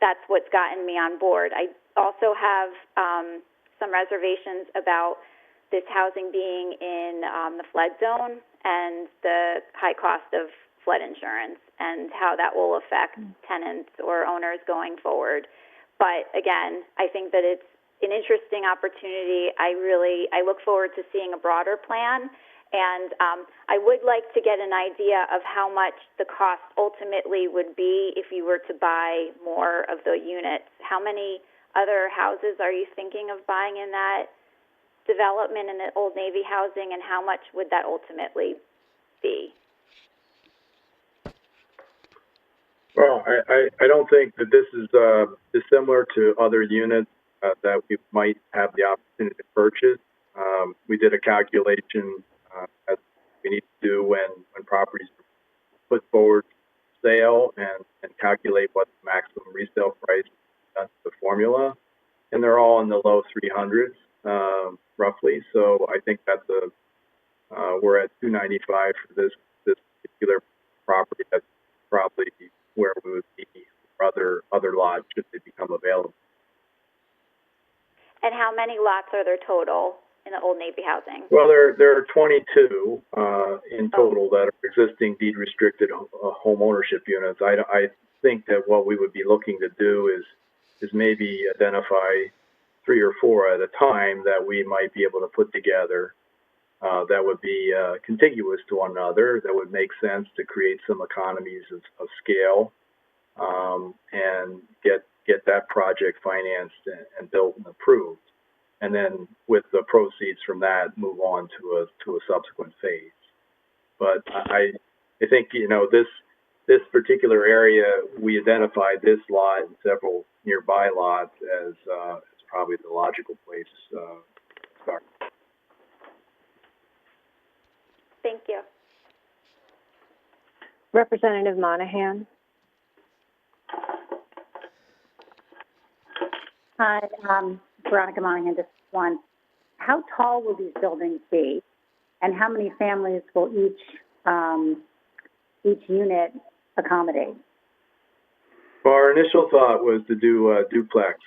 Speaker 4: that's what's gotten me on board. I also have some reservations about this housing being in the flood zone and the high cost of flood insurance and how that will affect tenants or owners going forward. But again, I think that it's an interesting opportunity. I look forward to seeing a broader plan, and I would like to get an idea of how much the cost ultimately would be if you were to buy more of the units. How many other houses are you thinking of buying in that development in the Old Navy housing, and how much would that ultimately be?
Speaker 11: Well, I don't think that this is dissimilar to other units that we might have the opportunity to purchase. We did a calculation as we need to do when properties are put forward for sale and calculate what the maximum resale price is done to the formula. And they're all in the low 300s, roughly. So I think that's we're at 295 for this particular property. That's probably where we would be for other lots should they become available.
Speaker 4: And how many lots are there total in the Old Navy housing?
Speaker 11: Well, there are 22 in total that are existing deed restricted home ownership units. I think that what we would be looking to do is maybe identify 3 or 4 at a time that we might be able to put together that would be contiguous to one another, that would make sense to create some economies of scale and get that project financed and built and approved. And then with the proceeds from that, move on to a subsequent phase. But I think, this particular area, we identified this lot and several nearby lots as probably the logical place to start.
Speaker 4: Thank you.
Speaker 1: Representative Monahan.
Speaker 10: Hi, Veronica Monahan, just one. How tall will these buildings be, and how many families will each unit accommodate?
Speaker 11: Well, our initial thought was to do a duplex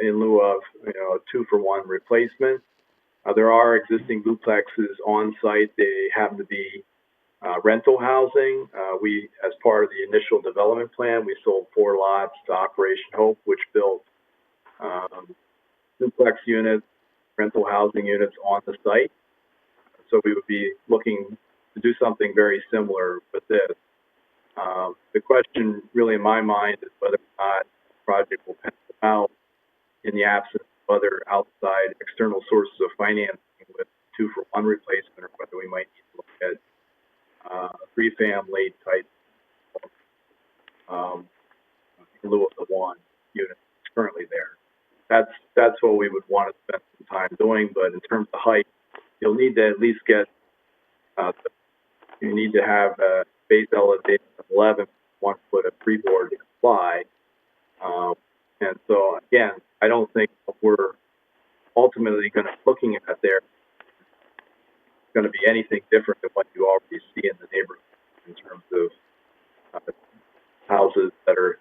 Speaker 11: in lieu of a 2-for-1 replacement. There are existing duplexes on site. They happen to be rental housing. We, as part of the initial development plan, we sold 4 lots to Operation Hope, which built duplex units, rental housing units on the site. So we would be looking to do something very similar with this. The question really in my mind is whether or not the project will pencil out in the absence of other outside external sources of financing with 2-for-1 replacement, or whether we might need to look at a 3-family type in lieu of the 1 unit that's currently there. That's what we would want to spend some time doing. But in terms of height, you'll need to at least get you need to have a base elevation of 11 1 foot of freeboard to comply. And so again, I don't think what we're ultimately going to be looking at there is going to be anything different than what you already see in the neighborhood in terms of houses that are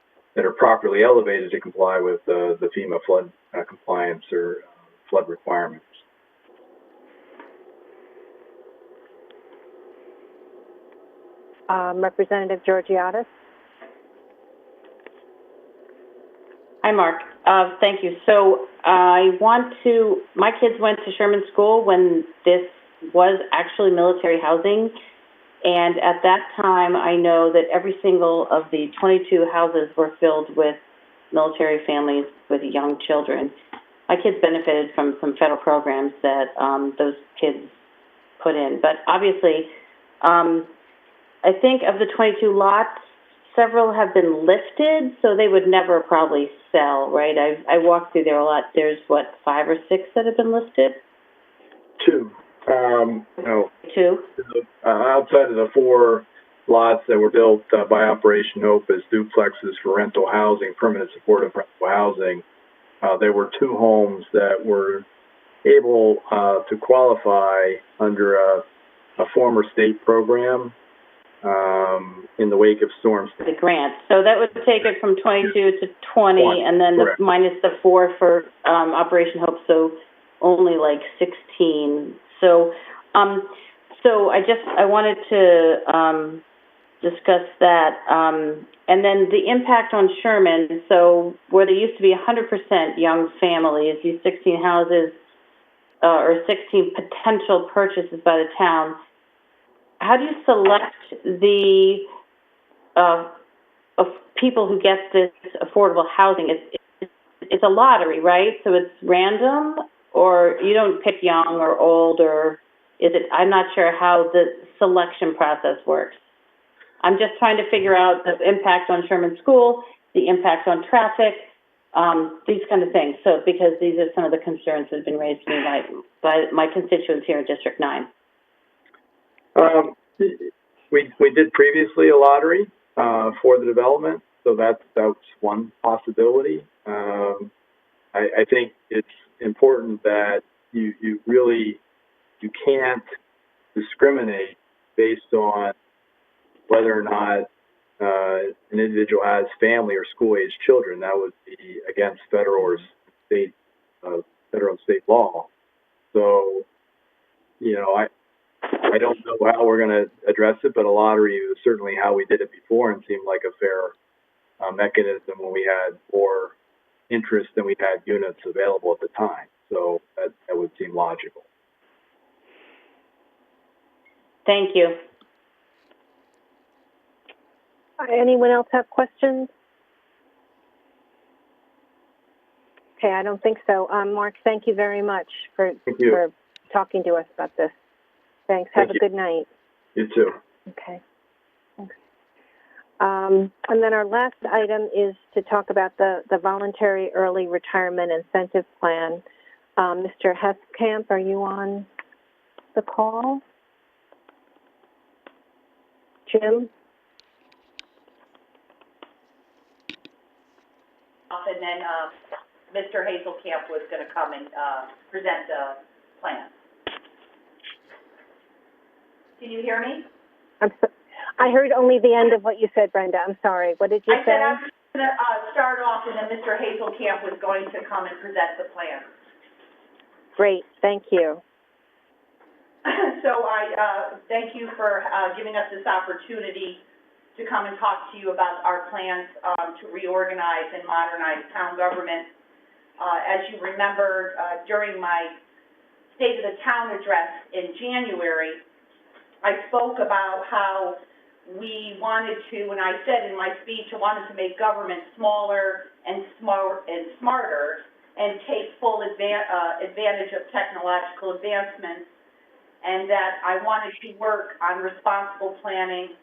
Speaker 11: properly elevated to comply with the FEMA flood compliance or flood requirements.
Speaker 1: Representative Georgiadis.
Speaker 7: Hi, Mark. Thank you. So my kids went to Sherman School when this was actually military housing. And at that time, I know that every single of the 22 houses were filled with military families with young children. My kids benefited from some federal programs that those kids put in. But obviously, I think of the 22 lots, several have been listed, so they would never probably sell, right? I walked through there a lot. There's, 5 or 6 that have been listed?
Speaker 11: 2.
Speaker 7: 2?
Speaker 11: Outside of the 4 lots that were built by Operation Hope as duplexes for rental housing, permanent supportive rental housing, there were 2 homes that were able to qualify under a former state program in the wake of storms.
Speaker 7: The grant. So that would take it from 22 to 20, and then minus the 4 for Operation Hope, so only like 16. So I wanted to discuss that. And then the impact on Sherman, so where there used to be 100% young families, these 16 houses or 16 potential purchases by the town, how do you select the of people who get this affordable housing? It's a lottery, right? So it's random, or you don't pick young or old, or is it? I'm not sure how the selection process works. I'm just trying to figure out the impact on Sherman School, the impact on traffic, these kind of things. So, because these are some of the concerns that have been raised to me by my constituents here in District 9.
Speaker 11: We did previously a lottery for the development, so that's one possibility. I think it's important that you can't discriminate based on whether or not an individual has family or school-age children. That would be against federal or state law. So, I don't know how we're going to address it, but a lottery is certainly how we did it before and seemed like a fair mechanism when we had more interest than we had units available at the time. So that would seem logical.
Speaker 7: Thank you.
Speaker 1: Anyone else have questions? Okay, I don't think so. Mark, thank you very much for talking to us about this. Thanks. Have a good night.
Speaker 11: You too.
Speaker 1: Okay. Thanks. And then our last item is to talk about the Voluntary Early Retirement Incentive Plan. Mr. Heskamp, are you on the call? Jim?
Speaker 16: And then Mr. Hazelkamp was going to come and present the plan. Can you hear me?
Speaker 1: I heard only the end of what you said, Brenda. I'm sorry. What did you say?
Speaker 16: I said I was going to start off, and then Mr. Hazelkamp was going to come and present the plan.
Speaker 1: Great. Thank you.
Speaker 16: So I thank you for giving us this opportunity to come and talk to you about our plans to reorganize and modernize town government. As you remember, during my State of the Town address in January, I spoke about how we wanted to, and I said in my speech, I wanted to make government smaller and smarter and take full advantage of technological advancements, and that I wanted to work on responsible planning,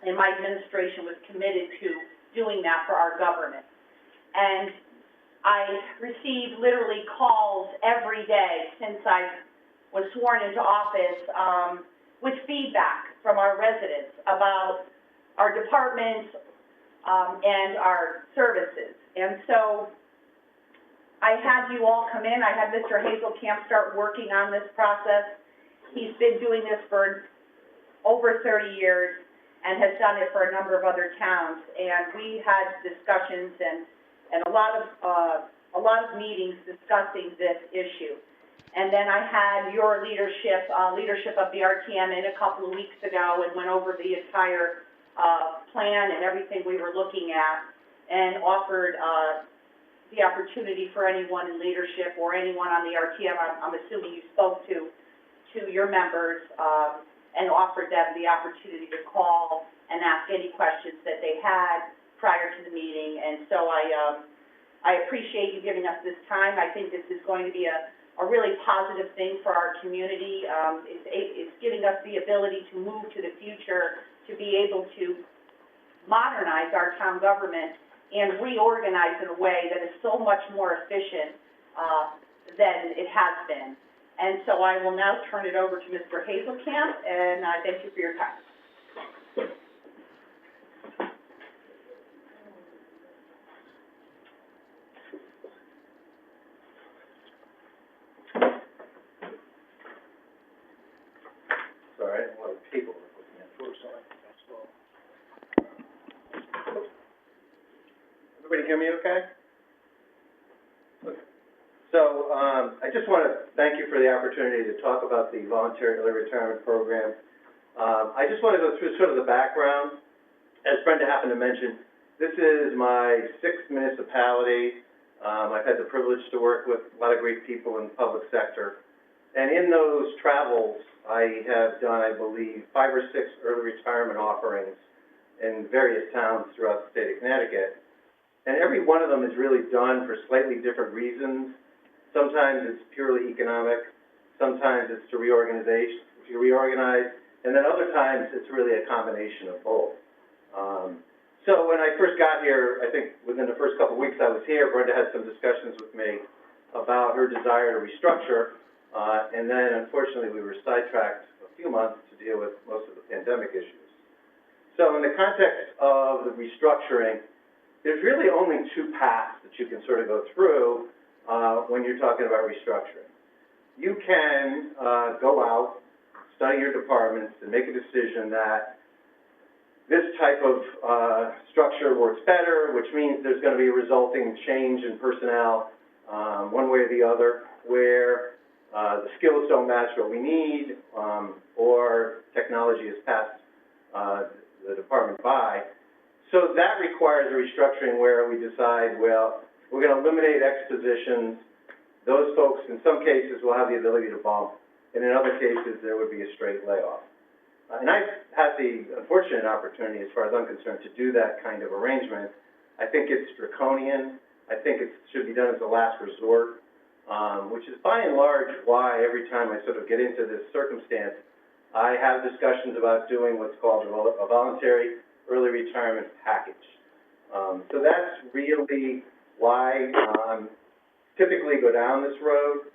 Speaker 16: and my administration was committed to doing that for our government. And I received literally calls every day since I was sworn into office with feedback from our residents about our departments and our services. And so I had you all come in. I had Mr. Hazelkamp start working on this process. He's been doing this for over 30 years and has done it for a number of other towns. And we had discussions and a lot of meetings discussing this issue. And then I had your leadership of the RTM in a couple of weeks ago and went over the entire plan and everything we were looking at, and offered the opportunity for anyone in leadership or anyone on the RTM, I'm assuming you spoke to your members, and offered them the opportunity to call and ask any questions that they had prior to the meeting. And so I appreciate you giving us this time. I think this is going to be a really positive thing for our community. It's giving us the ability to move to the future, to be able to modernize our town government and reorganize in a way that is so much more efficient than it has been. And so I will now turn it over to Mr. Hazelkamp, and thank you for your time.
Speaker 17: Sorry, I have a lot of paperwork with me, unfortunately. Everybody hear me okay? So I just want to thank you for the opportunity to talk about the Voluntary Early Retirement Program. I just want to go through sort of the background. As Brenda happened to mention, this is my 6th municipality. I've had the privilege to work with a lot of great people in the public sector. And in those travels, I have done, I believe, 5 or 6 early retirement offerings in various towns throughout the state of Connecticut. And every one of them is really done for slightly different reasons. Sometimes it's purely economic. Sometimes it's to reorganize and then other times it's really a combination of both. So when I first got here, I think within the first couple of weeks I was here, Brenda had some discussions with me about her desire to restructure, and then unfortunately we were sidetracked a few months to deal with most of the pandemic issues. So in the context of the restructuring, there's really only two paths that you can sort of go through when you're talking about restructuring. You can go out, study your departments, and make a decision that this type of structure works better, which means there's going to be a resulting change in personnel one way or the other, where the skills don't match what we need, or technology has passed the department by. So that requires a restructuring where we decide, well, we're going to eliminate X positions. Those folks, in some cases, will have the ability to bump, and in other cases, there would be a straight layoff. And I've had the unfortunate opportunity, as far as I'm concerned, to do that kind of arrangement. I think it's draconian. I think it should be done as a last resort, which is by and large why every time I sort of get into this circumstance, I have discussions about doing what's called a voluntary early retirement package. So that's really why typically go down this road.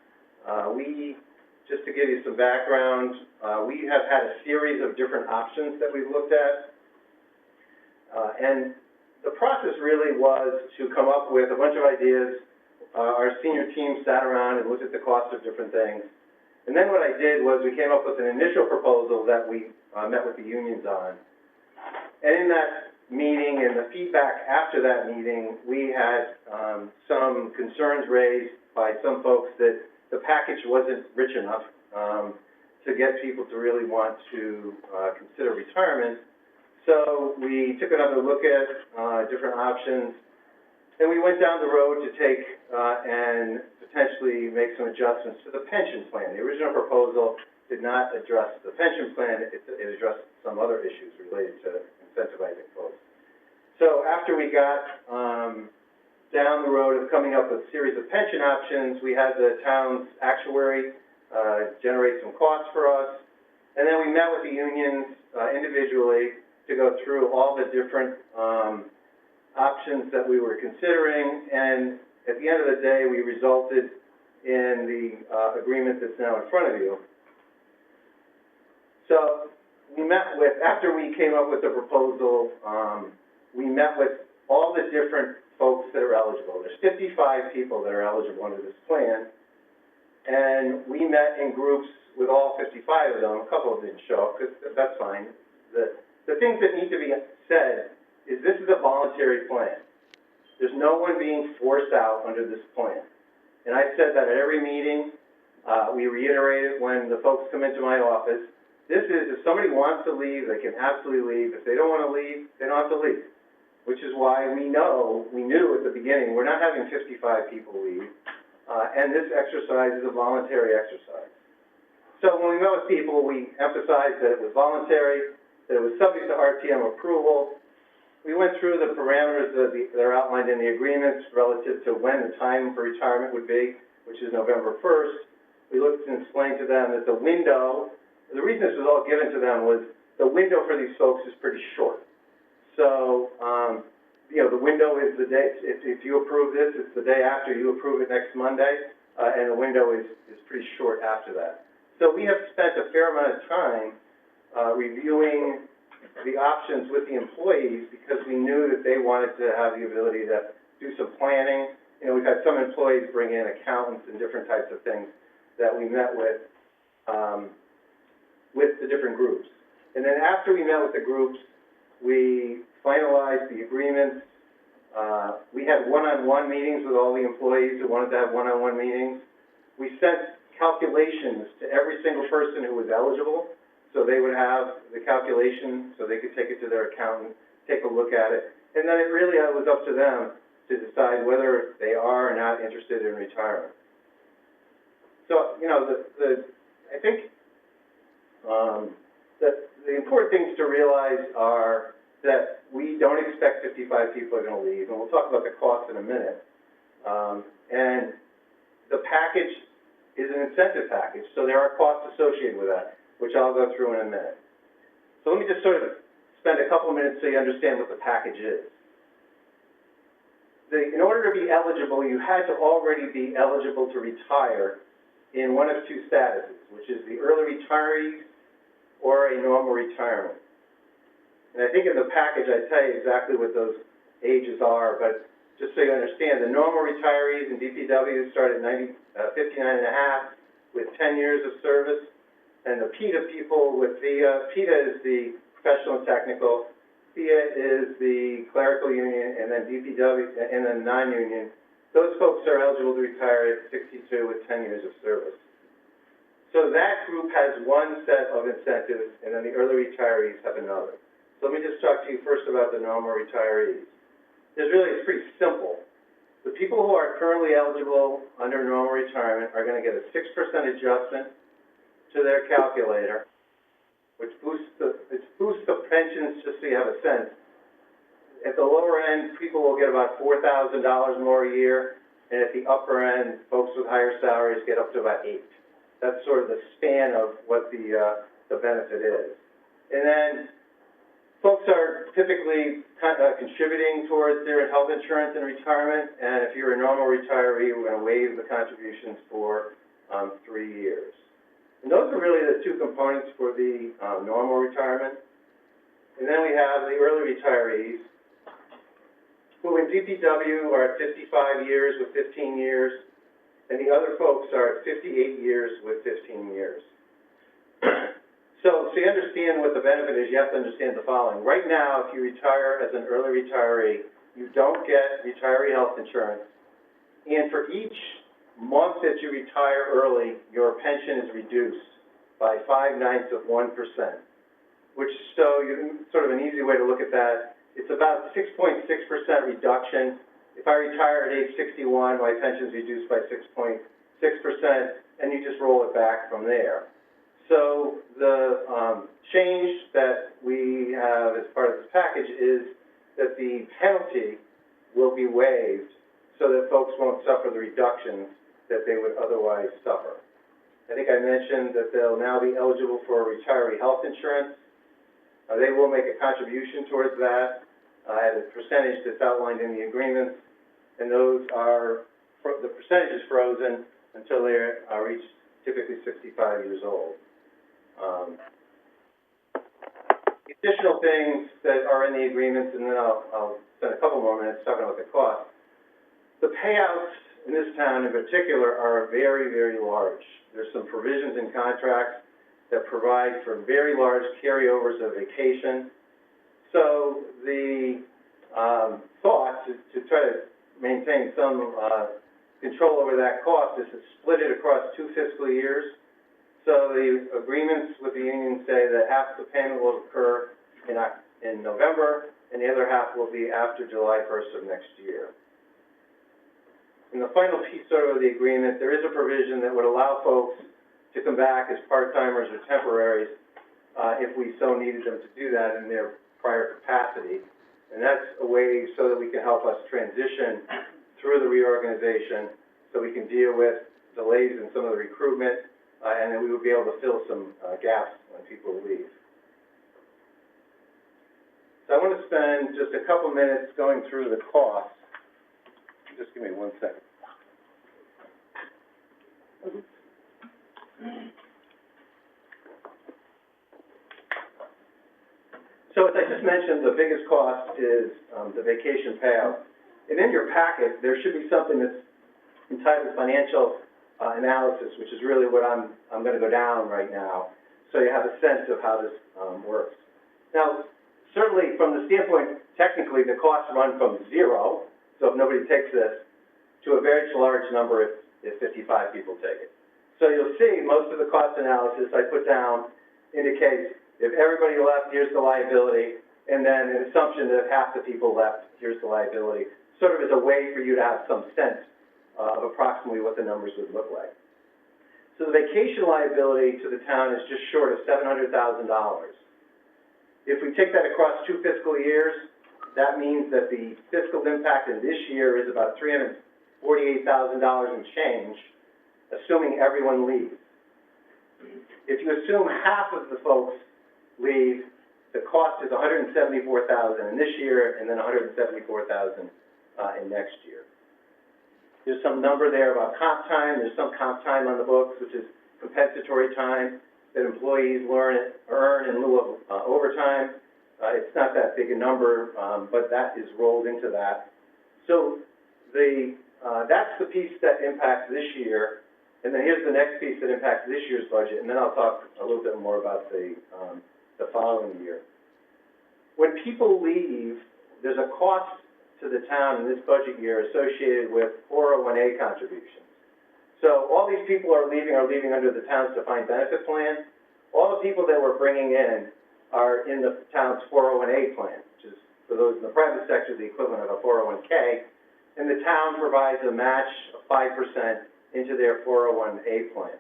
Speaker 17: Just to give you some background, we have had a series of different options that we've looked at. And the process really was to come up with a bunch of ideas. Our senior team sat around and looked at the cost of different things. And then what I did was we came up with an initial proposal that we met with the unions on. And in that meeting and the feedback after that meeting, we had some concerns raised by some folks that the package wasn't rich enough to get people to really want to consider retirement. So we took another look at different options, and we went down the road to take and potentially make some adjustments to the pension plan. The original proposal did not address the pension plan. It addressed some other issues related to incentivizing folks. So after we got down the road of coming up with a series of pension options, we had the town's actuary generate some costs for us, and then we met with the unions individually to go through all the different options that we were considering, and at the end of the day, we resulted in the agreement that's now in front of you. So we met with, after we came up with the proposal, we met with all the different folks that are eligible. There's 55 people that are eligible under this plan, and we met in groups with all 55 of them. A couple of them didn't show up, because that's fine. The things that need to be said is this is a voluntary plan. There's no one being forced out under this plan. And I've said that at every meeting. We reiterate it when the folks come into my office. This is, if somebody wants to leave, they can absolutely leave. If they don't want to leave, they don't have to leave. Which is why we knew at the beginning, we're not having 55 people leave, and this exercise is a voluntary exercise. So when we met with people, we emphasized that it was voluntary, that it was subject to RTM approval. We went through the parameters that are outlined in the agreements relative to when the time for retirement would be, which is November 1st. We looked and explained to them that the window, the reason this was all given to them was the window for these folks is pretty short. So, the window is the day, if you approve this, it's the day after you approve it next Monday, and the window is pretty short after that. So we have spent a fair amount of time reviewing the options with the employees because we knew that they wanted to have the ability to do some planning. We've had some employees bring in accountants and different types of things that we met with the different groups. And then after we met with the groups, we finalized the agreements. We had one-on-one meetings with all the employees who wanted to have one-on-one meetings. We sent calculations to every single person who was eligible, so they would have the calculation, so they could take it to their accountant, take a look at it. And then it really was up to them to decide whether they are or not interested in retirement. So, I think that the important things to realize are that we don't expect 55 people are going to leave, and we'll talk about the cost in a minute. And the package is an incentive package, so there are costs associated with that, which I'll go through in a minute. So let me just sort of spend a couple minutes so you understand what the package is. In order to be eligible, you had to already be eligible to retire in one of two statuses, which is the early retiree or a normal retirement. And I think in the package I tell you exactly what those ages are, but just so you understand, the normal retirees in DPW start at 59 and a half with 10 years of service, and the PETA people with PETA is the professional and technical, PETA is the clerical union, and then DPW, and then non-union. Those folks are eligible to retire at 62 with 10 years of service. So that group has one set of incentives, and then the early retirees have another. So let me just talk to you first about the normal retirees. It's pretty simple. The people who are currently eligible under normal retirement are going to get a 6% adjustment to their calculator, which boosts the pensions, just so you have a sense. At the lower end, people will get about $4,000 more a year, and at the upper end, folks with higher salaries get up to about $8,000. That's sort of the span of what the benefit is. And then folks are typically contributing towards their health insurance in retirement, and if you're a normal retiree, we're going to waive the contributions for 3 years. And those are really the two components for the normal retirement. And then we have the early retirees, who in DPW are at 55 years with 15 years, and the other folks are at 58 years with 15 years. So you understand what the benefit is, you have to understand the following. Right now, if you retire as an early retiree, you don't get retiree health insurance, and for each month that you retire early, your pension is reduced by 0.5%, which, so sort of an easy way to look at that, it's about 6.6% reduction. If I retire at age 61, my pension is reduced by 6.6%, and you just roll it back from there. So the change that we have as part of this package is that the penalty will be waived so that folks won't suffer the reductions that they would otherwise suffer. I think I mentioned that they'll now be eligible for retiree health insurance. They will make a contribution towards that at a percentage that's outlined in the agreements, and those are, the percentage is frozen until they reach typically 65 years old. Additional things that are in the agreements, and then I'll spend a couple more minutes talking about the cost. The payouts in this town in particular are very, very large. There's some provisions in contracts that provide for very large carryovers of vacation. So the thought to try to maintain some control over that cost is to split it across 2 fiscal years. So the agreements with the union say that half the payment will occur in November, and the other half will be after July 1st of next year. In the final piece sort of the agreement, there is a provision that would allow folks to come back as part-timers or temporaries if we so needed them to do that in their prior capacity. And that's a way so that we can help us transition through the reorganization so we can deal with delays in some of the recruitment, and then we would be able to fill some gaps when people leave. So I want to spend just a couple minutes going through the costs. Just give me 1 second. So as I just mentioned, the biggest cost is the vacation payout. And in your packet, there should be something that's entitled financial analysis, which is really what I'm going to go down right now, so you have a sense of how this works. Now, certainly from the standpoint, technically, the costs run from 0, so if nobody takes this, to a very large number if 55 people take it. So you'll see most of the cost analysis I put down indicates if everybody left, here's the liability, and then an assumption that if half the people left, here's the liability, sort of as a way for you to have some sense of approximately what the numbers would look like. So the vacation liability to the town is just short of $700,000. If we take that across 2 fiscal years, that means that the fiscal impact in this year is about $348,000 and change, assuming everyone leaves. If you assume half of the folks leave, the cost is $174,000 in this year, and then $174,000 in next year. There's some number there about comp time. There's some comp time on the books, which is compensatory time that employees earn in lieu of overtime. It's not that big a number, but that is rolled into that. So that's the piece that impacts this year. And then here's the next piece that impacts this year's budget, and then I'll talk a little bit more about the following year. When people leave, there's a cost to the town in this budget year associated with 401A contributions. So all these people are leaving under the town's defined benefit plan. All the people that we're bringing in are in the town's 401A plan, which is, for those in the private sector, the equivalent of a 401K. And the town provides a match of 5% into their 401A plan.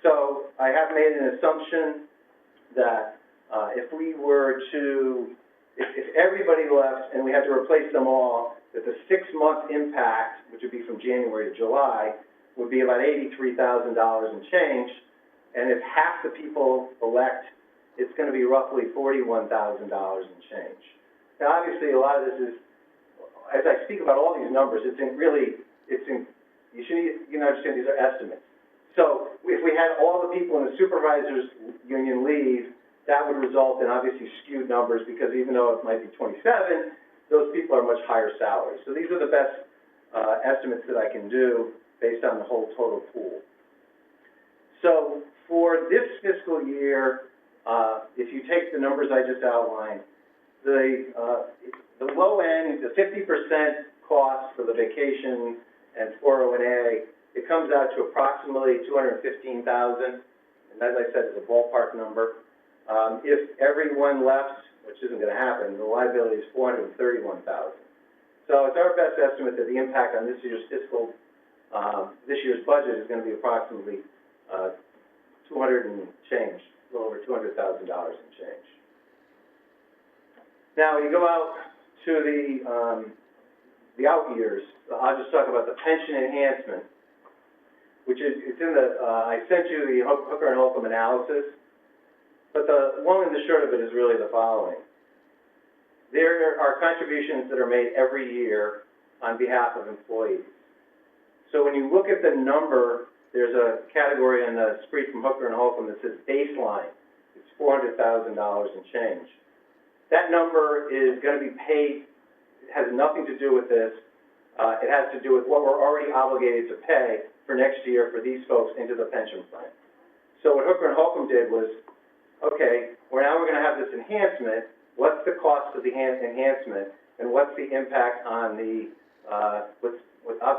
Speaker 17: So I have made an assumption that if everybody left and we had to replace them all, that the 6-month impact, which would be from January to July, would be about $83,000 and change. And if half the people elect, it's going to be roughly $41,000 and change. Now, obviously, a lot of this is, as I speak about all these numbers, you should understand these are estimates. So if we had all the people in the supervisors union leave, that would result in obviously skewed numbers, because even though it might be 27, those people are much higher salaries. So these are the best estimates that I can do based on the whole total pool. So for this fiscal year, if you take the numbers I just outlined, the low end, the 50% cost for the vacation and 401A, it comes out to approximately $215,000, and as I said, it's a ballpark number. If everyone left, which isn't going to happen, the liability is $431,000. So it's our best estimate that the impact on this year's budget is going to be approximately 200 and change, a little over $200,000 and change. Now, when you go out to the out years, I'll just talk about the pension enhancement, which is, it's in the, I sent you the Hooker and Holcomb analysis, but the long and the short of it is really the following. There are contributions that are made every year on behalf of employees. So when you look at the number, there's a category in the spread from Hooker and Holcomb that says baseline. It's $400,000 and change. That number is going to be paid. It has nothing to do with this. It has to do with what we're already obligated to pay for next year for these folks into the pension plan. So what Hooker and Holcomb did was, okay, now we're going to have this enhancement. What's the cost of the enhancement, and what's the impact on the,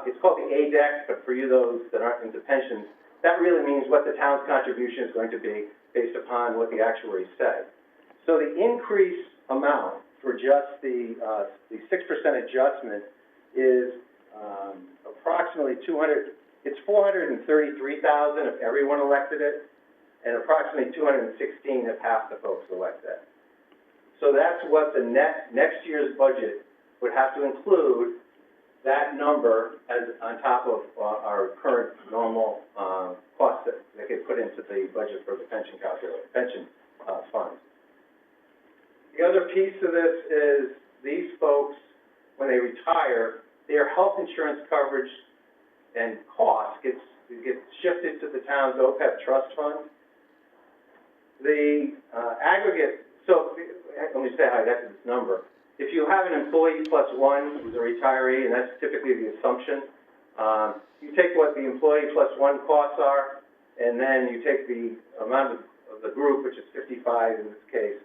Speaker 17: it's called the ADEX, but for you those that aren't into pensions, that really means what the town's contribution is going to be based upon what the actuaries say. So the increase amount for just the 6% adjustment is approximately it's $433,000 if everyone elected it, and approximately $216 if half the folks elect that. So that's what the next year's budget would have to include, that number as on top of our current normal costs that get put into the budget for the pension fund. The other piece of this is these folks, when they retire, their health insurance coverage and costs gets shifted to the town's OPEB trust fund. The aggregate, so let me say how I got to this number. If you have an employee plus one who's a retiree, and that's typically the assumption, you take what the employee plus one costs are, and then you take the amount of the group, which is 55 in this case,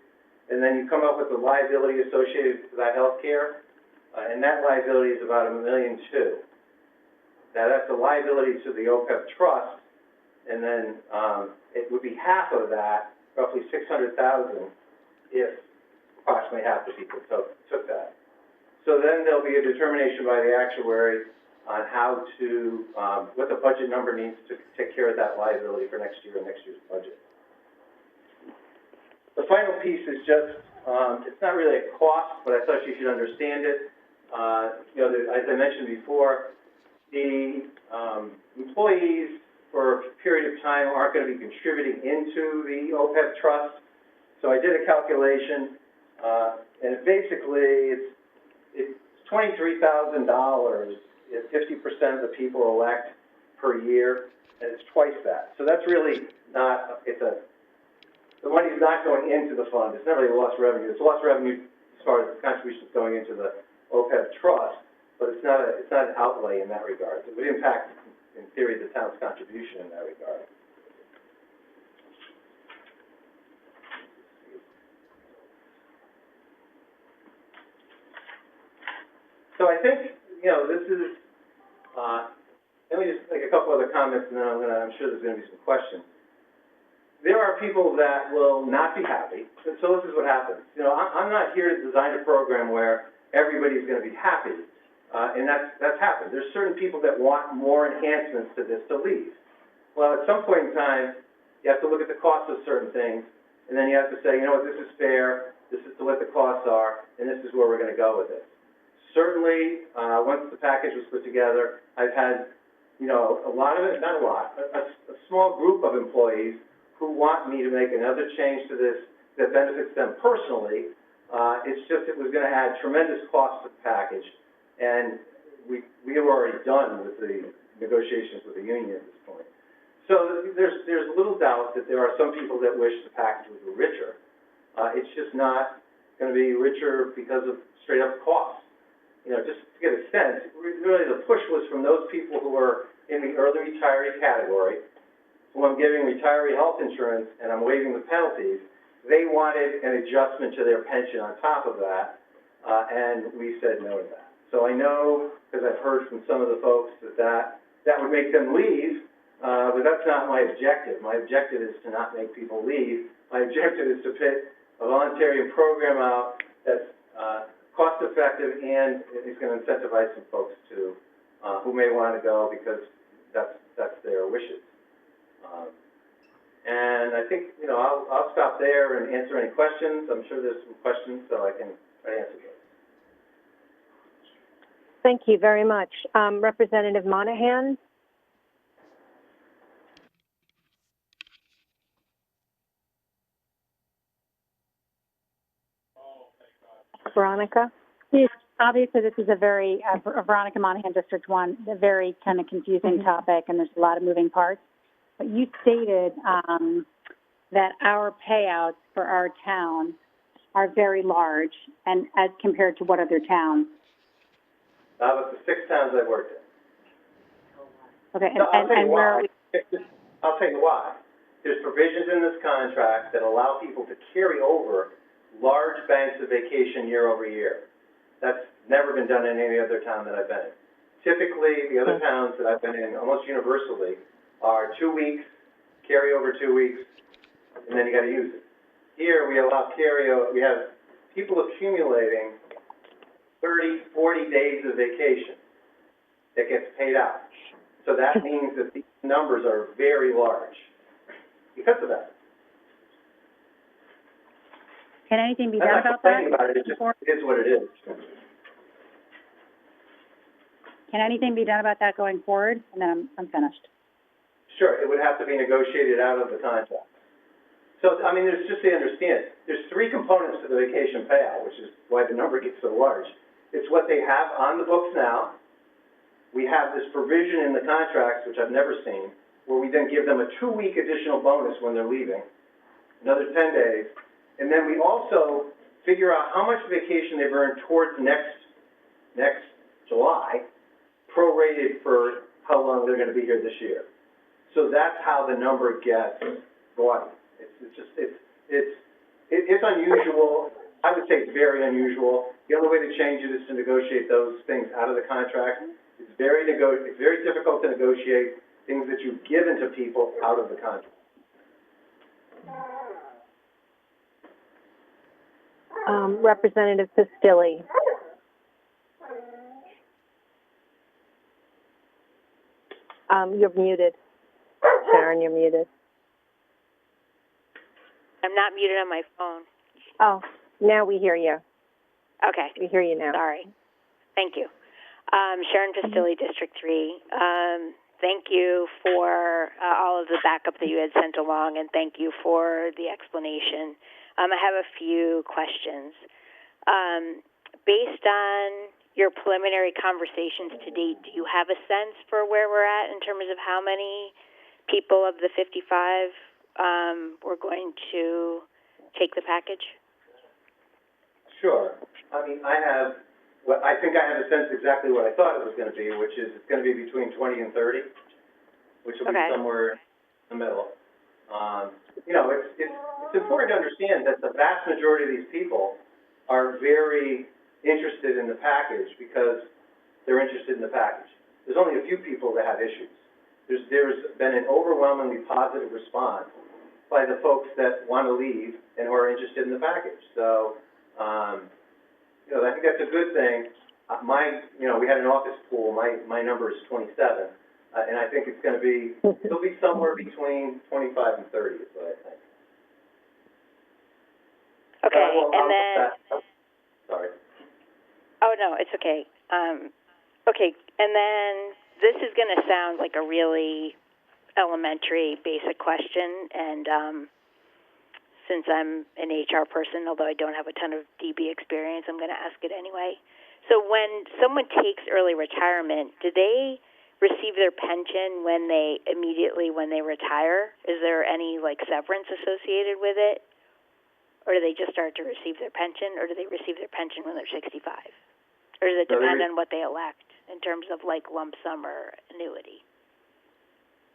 Speaker 17: and then you come up with the liability associated with that health care, and that liability is about $1.2 million. Now that's the liability to the OPEB trust, and then it would be half of that, roughly $600,000, if approximately half the people took that. So then there'll be a determination by the actuary on how to, what the budget number needs to take care of that liability for next year and next year's budget. The final piece is just, it's not really a cost, but I thought you should understand it. As I mentioned before, the employees for a period of time aren't going to be contributing into the OPEB trust. So I did a calculation. And basically, it's $23,000 if 50% of the people elect per year, and it's twice that. So that's really not, the money's not going into the fund. It's never really lost revenue. It's lost revenue as far as the contributions going into the OPEB trust, but it's not an outlay in that regard. It would impact, in theory, the town's contribution in that regard. So I think, this is, let me just make a couple other comments, and then I'm sure there's going to be some questions. There are people that will not be happy, and so this is what happens. I'm not here to design a program where everybody's going to be happy, and that's happened. There's certain people that want more enhancements to this to leave. Well, at some point in time, you have to look at the cost of certain things, and then you have to say, this is fair, this is what the costs are, and this is where we're going to go with it. Certainly, once the package was put together, I've had, a lot of it, not a lot, a small group of employees who want me to make another change to this that benefits them personally. It's just it was going to add tremendous cost to the package, and we have already done with the negotiations with the union at this point. So there's little doubt that there are some people that wish the package was richer. It's just not going to be richer because of straight up cost. Just to get a sense, really the push was from those people who are in the early retiree category, who I'm giving retiree health insurance and I'm waiving the penalties. They wanted an adjustment to their pension on top of that, and we said no to that. So I know, because I've heard from some of the folks, that would make them leave, but that's not my objective. My objective is to not make people leave. My objective is to put a voluntary program out that's cost-effective and is going to incentivize some folks to who may want to go because that's their wishes. And I think I'll stop there and answer any questions. I'm sure there's some questions, so I can try to answer those.
Speaker 1: Thank you very much, Representative Monahan. Veronica?
Speaker 10: Yes, obviously this is a very, Veronica Monahan, District 1, a very kind of confusing topic, and there's a lot of moving parts. But you stated that our payouts for our town are very large, and as compared to what other towns?
Speaker 17: With the 6 towns I've worked in.
Speaker 10: Okay,
Speaker 17: and
Speaker 10: where are we?
Speaker 17: I'll tell you why. There's provisions in this contract that allow people to carry over large banks of vacation year over year. That's never been done in any other town that I've been in. Typically, the other towns that I've been in, almost universally, are 2 weeks, carry over 2 weeks, and then you got to use it. Here, we allow carryover. We have people accumulating 30, 40 days of vacation that gets paid out. So that means that these numbers are very large because of that.
Speaker 10: Can anything be done about that?
Speaker 17: It is what it is.
Speaker 10: Can anything be done about that going forward? And then I'm finished.
Speaker 17: Sure, it would have to be negotiated out of the contract. So, there's just to understand, there's 3 components to the vacation payout, which is why the number gets so large. It's what they have on the books now. We have this provision in the contracts, which I've never seen, where we then give them a 2-week additional bonus when they're leaving, another 10 days. And then we also figure out how much vacation they've earned towards next July, prorated for how long they're going to be here this year. So that's how the number gets gaudy. It's unusual. I would say it's very unusual. The only way to change it is to negotiate those things out of the contract. It's very difficult to negotiate things that you've given to people out of the contract.
Speaker 1: Representative Pistilli. You're muted. Sharon, you're muted.
Speaker 18: I'm not muted on my phone.
Speaker 1: Oh, now we hear you.
Speaker 18: Okay.
Speaker 1: We hear you now.
Speaker 18: Sorry. Thank you. Sharon Pistilli, District 3. Thank you for all of the backup that you had sent along, and thank you for the explanation. I have a few questions. Based on your preliminary conversations to date, do you have a sense for where we're at in terms of how many people of the 55 were going to take the package?
Speaker 17: Sure. I mean, I think I have a sense exactly what I thought it was going to be, which is it's going to be between 20 and 30, which will be somewhere in the middle. You know, it's important to understand that the vast majority of these people are very interested in the package because they're interested in the package. There's only a few people that have issues. There's been an overwhelmingly positive response by the folks that want to leave and who are interested in the package. So, you know, I think that's a good thing. You know, we had an office pool. My number is 27, and I think it'll be somewhere between 25 and 30 is what I think.
Speaker 18: Okay, and then.
Speaker 17: Sorry.
Speaker 18: Oh no, it's okay. Okay, and then this is going to sound like a really elementary, basic question, and since I'm an HR person, although I don't have a ton of DB experience, I'm going to ask it anyway. So when someone takes early retirement, do they receive their pension immediately when they retire? Is there any like severance associated with it? Or do they just start to receive their pension, or do they receive their pension when they're 65? Or does it depend on what they elect in terms of like lump sum or annuity?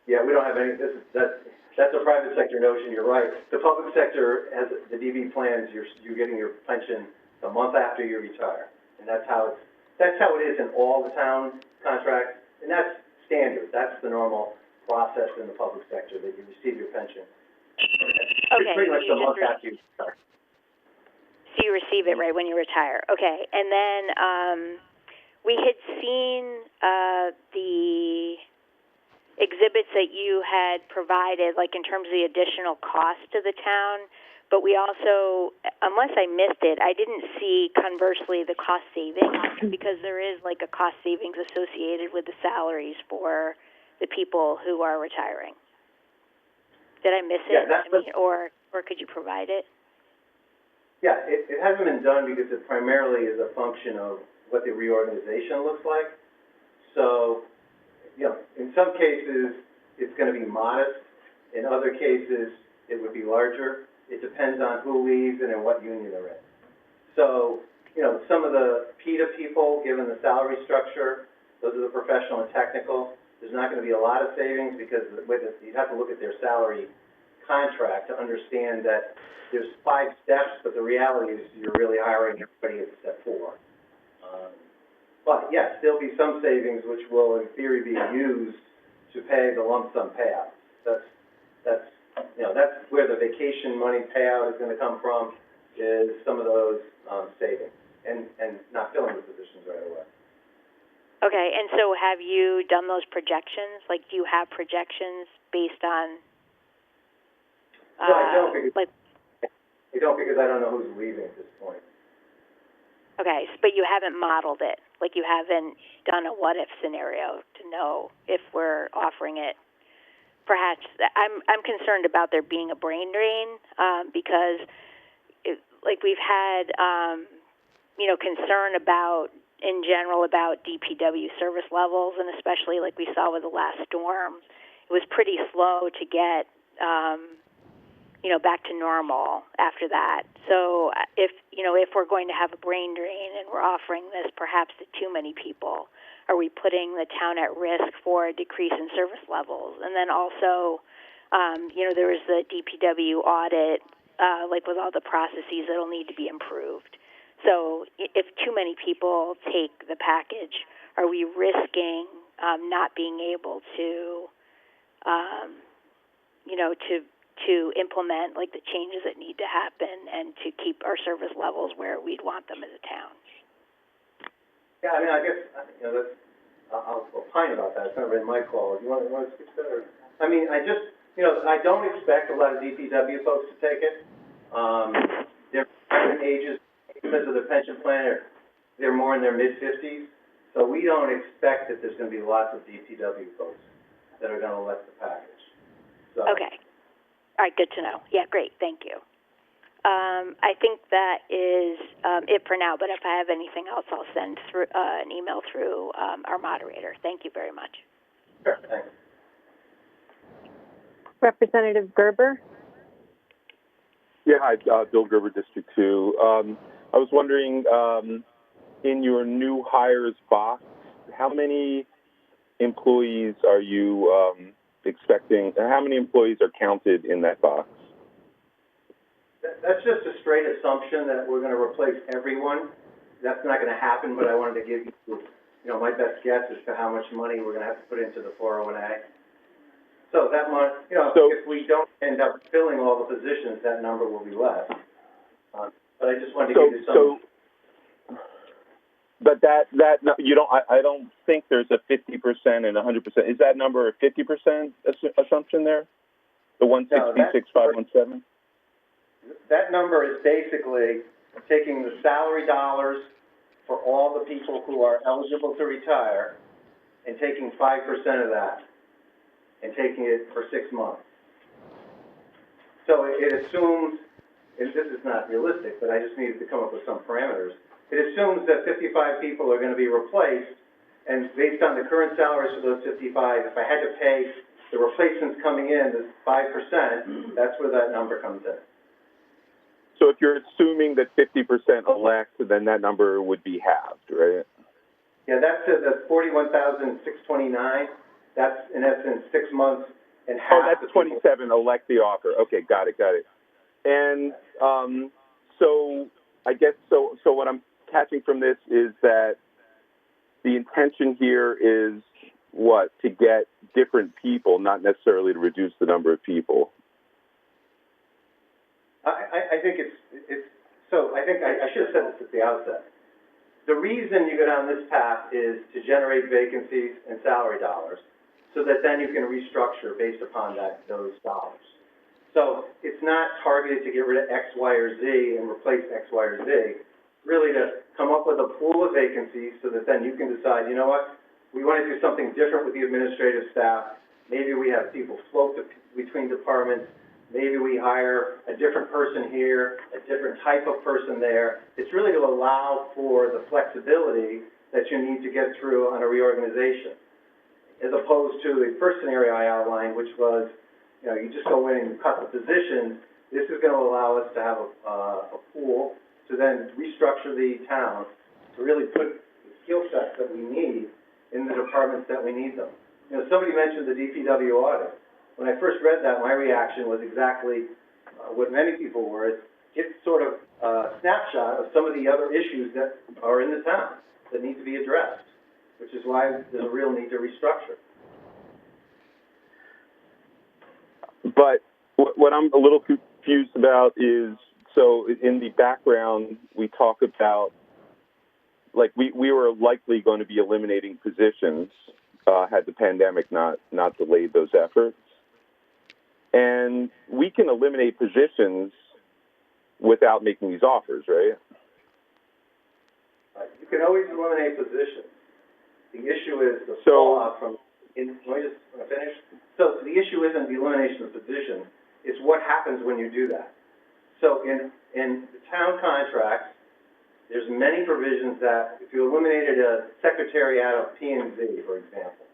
Speaker 17: Yeah, we don't have any. That's a private sector notion. You're right. The public sector has the DB plans. You're getting your pension a month after you retire, and that's how it is in all the town contracts, and that's standard. That's the normal process in the public sector that you receive your pension.
Speaker 18: Okay.
Speaker 17: Pretty much a month after you retire.
Speaker 18: So you receive it right when you retire. Okay, and then we had seen the exhibits that you had provided, like in terms of the additional cost to the town, but we also, unless I missed it, I didn't see conversely the cost savings, because there is like a cost savings associated with the salaries for the people who are retiring. Did I miss it?
Speaker 17: Yeah,
Speaker 18: or could you provide it?
Speaker 17: Yeah, it hasn't been done because it primarily is a function of what the reorganization looks like. So, you know, in some cases, it's going to be modest. In other cases, it would be larger. It depends on who leaves and in what union they're in. So, you know, some of the PETA people, given the salary structure, those are the professional and technical. There's not going to be a lot of savings because you'd have to look at their salary contract to understand that there's 5 steps, but the reality is you're really hiring everybody at step 4. But yes, there'll be some savings which will, in theory, be used to pay the lump sum payout. That's where the vacation money payout is going to come from, is some of those savings, and not filling the positions right away.
Speaker 18: Okay, and so have you done those projections? Like, do you have projections based on?
Speaker 17: No, I don't because I don't know who's leaving at this point.
Speaker 18: Okay, but you haven't modeled it. Like, you haven't done a what-if scenario to know if we're offering it. Perhaps I'm concerned about there being a brain drain because, we've had concern about in general about DPW service levels, and especially like we saw with the last storm, it was pretty slow to get back to normal after that. So if we're going to have a brain drain and we're offering this perhaps to too many people, are we putting the town at risk for a decrease in service levels? And then also, there was the DPW audit, with all the processes that'll need to be improved. So if too many people take the package, are we risking not being able to, to implement like the changes that need to happen and to keep our service levels where we'd want them as a town?
Speaker 17: Yeah, I mean, I guess I'll opine about that. It's not really my call. You want to speak to that? Or, I mean, I don't expect a lot of DPW folks to take it. They're different ages. Because of the pension plan, they're more in their mid-50s, so we don't expect that there's going to be lots of DPW folks that are going to elect the package. So.
Speaker 18: Okay. All right, good to know. Yeah, great. Thank you. I think that is it for now, but if I have anything else, I'll send through an email through our moderator. Thank you very much.
Speaker 17: Sure, thanks.
Speaker 1: Representative Gerber?
Speaker 12: Yeah, hi, Bill Gerber, District 2. I was wondering, in your new hires box, how many employees are you expecting? How many employees are counted in that box?
Speaker 17: That's just a straight assumption that we're going to replace everyone. That's not going to happen, but I wanted to give you, my best guess as to how much money we're going to have to put into the 401A. So that month, if we don't end up filling all the positions, that number will be less. But I just wanted to give you some.
Speaker 12: But I don't think there's a 50% and 100%. Is that number a 50% assumption there? The 160,6,517?
Speaker 17: That number is basically taking the salary dollars for all the people who are eligible to retire and taking 5% of that and taking it for 6 months. So it assumes, and this is not realistic, but I just needed to come up with some parameters. It assumes that 55 people are going to be replaced, and based on the current salaries for those 55, if I had to pay the replacements coming in, the 5%, that's where that number comes in.
Speaker 12: So if you're assuming that 50% elect, then that number would be halved, right?
Speaker 17: Yeah, that's the 41,629. That's in essence 6 months and half.
Speaker 12: Oh, that's 27 elect the offer. Okay, got it. And so I guess so what I'm catching from this is that the intention here is what? To get different people, not necessarily to reduce the number of people.
Speaker 17: I think I should have said this at the outset. The reason you go down this path is to generate vacancies and salary dollars so that then you can restructure based upon those dollars. So it's not targeted to get rid of X, Y, or Z and replace X, Y, or Z. Really to come up with a pool of vacancies so that then you can decide, you know what, we want to do something different with the administrative staff. Maybe we have people float between departments. Maybe we hire a different person here, a different type of person there. It's really to allow for the flexibility that you need to get through on a reorganization, as opposed to the first scenario I outlined, which was, you just go in and cut the positions. This is going to allow us to have a pool to then restructure the town to really put the skill sets that we need in the departments that we need them. Somebody mentioned the DPW audit. When I first read that, my reaction was exactly what many people were. It's sort of a snapshot of some of the other issues that are in the town that need to be addressed, which is why there's a real need to restructure.
Speaker 12: But what I'm a little confused about is, so in the background, we talk about, like, we were likely going to be eliminating positions had the pandemic not delayed those efforts. And we can eliminate positions without making these offers, right?
Speaker 17: You can always eliminate positions. The issue is the fallout from. Let me just finish. So the issue isn't the elimination of positions; it's what happens when you do that. So in the town contracts, there's many provisions that if you eliminated a secretary out of P&Z, for example,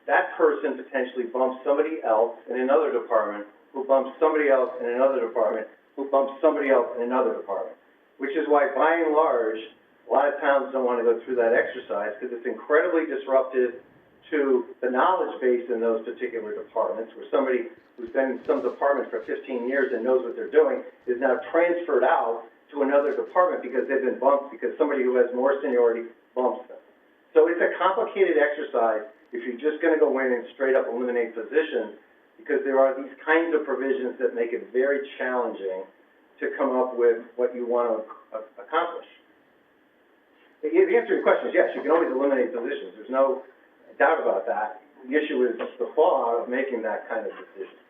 Speaker 17: that person potentially bumps somebody else in another department, who bumps somebody else in another department, who bumps somebody else in another department. Which is why, by and large, a lot of towns don't want to go through that exercise because it's incredibly disruptive to the knowledge base in those particular departments, where somebody who's been in some department for 15 years and knows what they're doing is now transferred out to another department because they've been bumped because somebody who has more seniority bumps them. So it's a complicated exercise if you're just going to go in and straight up eliminate positions, because there are these kinds of provisions that make it very challenging to come up with what you want to accomplish. The answer to your question is yes, you can always eliminate positions. There's no doubt about that. The issue is the fallout of making that kind of decision.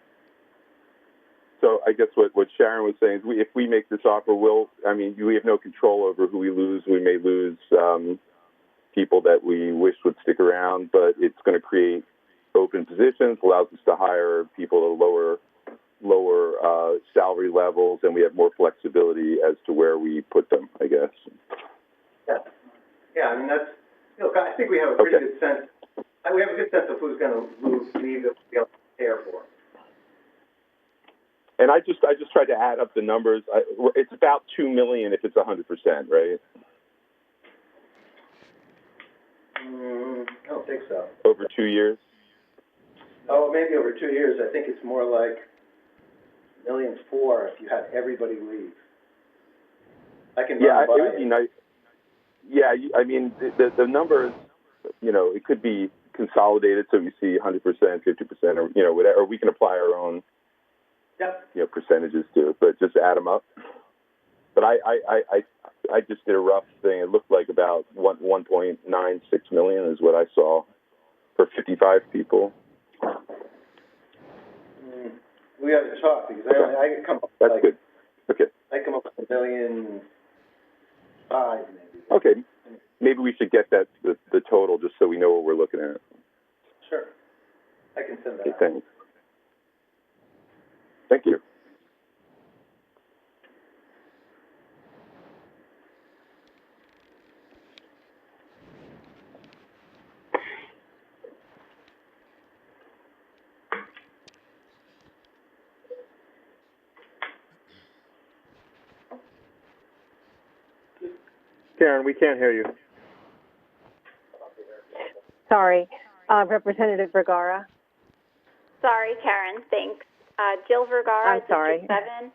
Speaker 12: So I guess what Sharon was saying is if we make this offer, we have no control over who we lose. We may lose people that we wish would stick around, but it's going to create open positions, allows us to hire people at a lower lower salary levels, and we have more flexibility as to where we put them, I guess.
Speaker 17: Yeah, I mean, that's, look, I think we have a pretty good sense. We have a good sense of who's going to leave that we'll be able to prepare for.
Speaker 12: And I just tried to add up the numbers. It's about $2 million if it's 100%, right?
Speaker 17: I don't think so.
Speaker 12: Over 2 years?
Speaker 17: Oh, maybe over 2 years. I think it's more like $1.4 million if you had everybody leave. I can
Speaker 12: it would be nice. Yeah, I mean, the numbers, it could be consolidated, so we see 100%, 50%, or, whatever, or we can apply our own, percentages to it, but just add them up. But I just did a rough thing. It looked like about 1.96 million is what I saw for 55 people.
Speaker 17: We have to talk because I can come up with
Speaker 12: That's good. Okay.
Speaker 17: I come up with $1.5 million maybe.
Speaker 12: Okay. Maybe we should get that the total just so we know what we're looking at.
Speaker 17: Sure. I can send that out.
Speaker 12: Thanks. Thank you.
Speaker 2: Darren, we can't hear you.
Speaker 1: Sorry. Representative Vergara.
Speaker 4: Sorry, Karen, thanks. Jill Vergara,
Speaker 1: I'm sorry.
Speaker 4: District 7.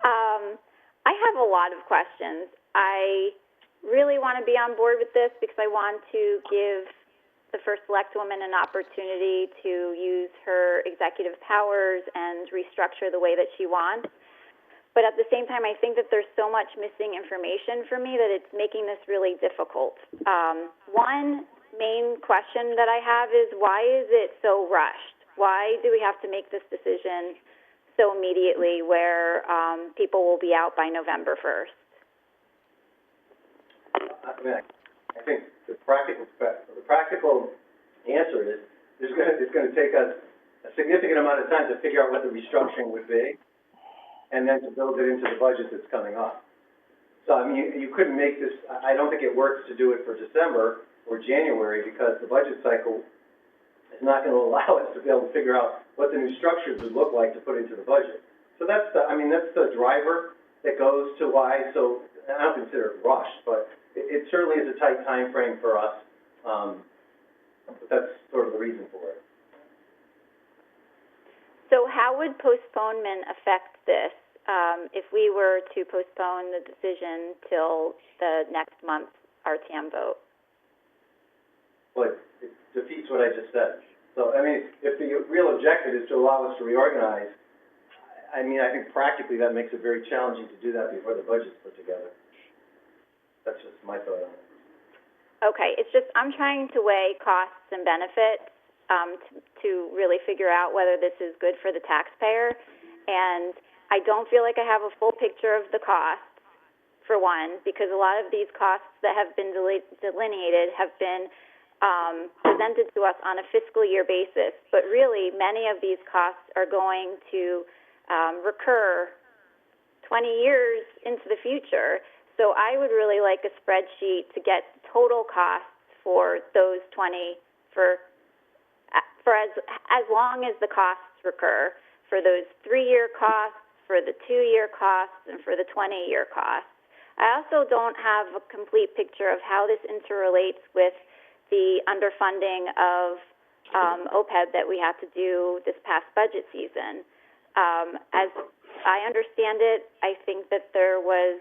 Speaker 4: I have a lot of questions. I really want to be on board with this because I want to give the First Select Woman an opportunity to use her executive powers and restructure the way that she wants. But at the same time, I think that there's so much missing information for me that it's making this really difficult. One main question that I have is, why is it so rushed? Why do we have to make this decision so immediately where people will be out by November 1st?
Speaker 17: I think the practical answer is it's going to take us a significant amount of time to figure out what the restructuring would be, and then to build it into the budget that's coming up. So, I mean, you couldn't make this, I don't think it works to do it for December or January because the budget cycle is not going to allow us to be able to figure out what the new structures would look like to put into the budget. So that's the driver that goes to why, so I don't consider it rushed, but it certainly is a tight time frame for us. But that's sort of the reason for it.
Speaker 4: So how would postponement affect this? If we were to postpone the decision till the next month's RTM vote?
Speaker 17: Well, it defeats what I just said. So, I mean, if the real objective is to allow us to reorganize, I mean, I think practically that makes it very challenging to do that before the budget's put together. That's just my thought on it.
Speaker 4: Okay, it's just I'm trying to weigh costs and benefits to really figure out whether this is good for the taxpayer, and I don't feel like I have a full picture of the costs, for one, because a lot of these costs that have been delineated have been presented to us on a fiscal year basis, but really many of these costs are going to recur 20 years into the future. So I would really like a spreadsheet to get total costs for those 20 for as long as the costs recur, for those 3-year costs, for the 2-year costs, and for the 20-year costs. I also don't have a complete picture of how this interrelates with the underfunding of OPEB that we had to do this past budget season. As I understand it, I think that there was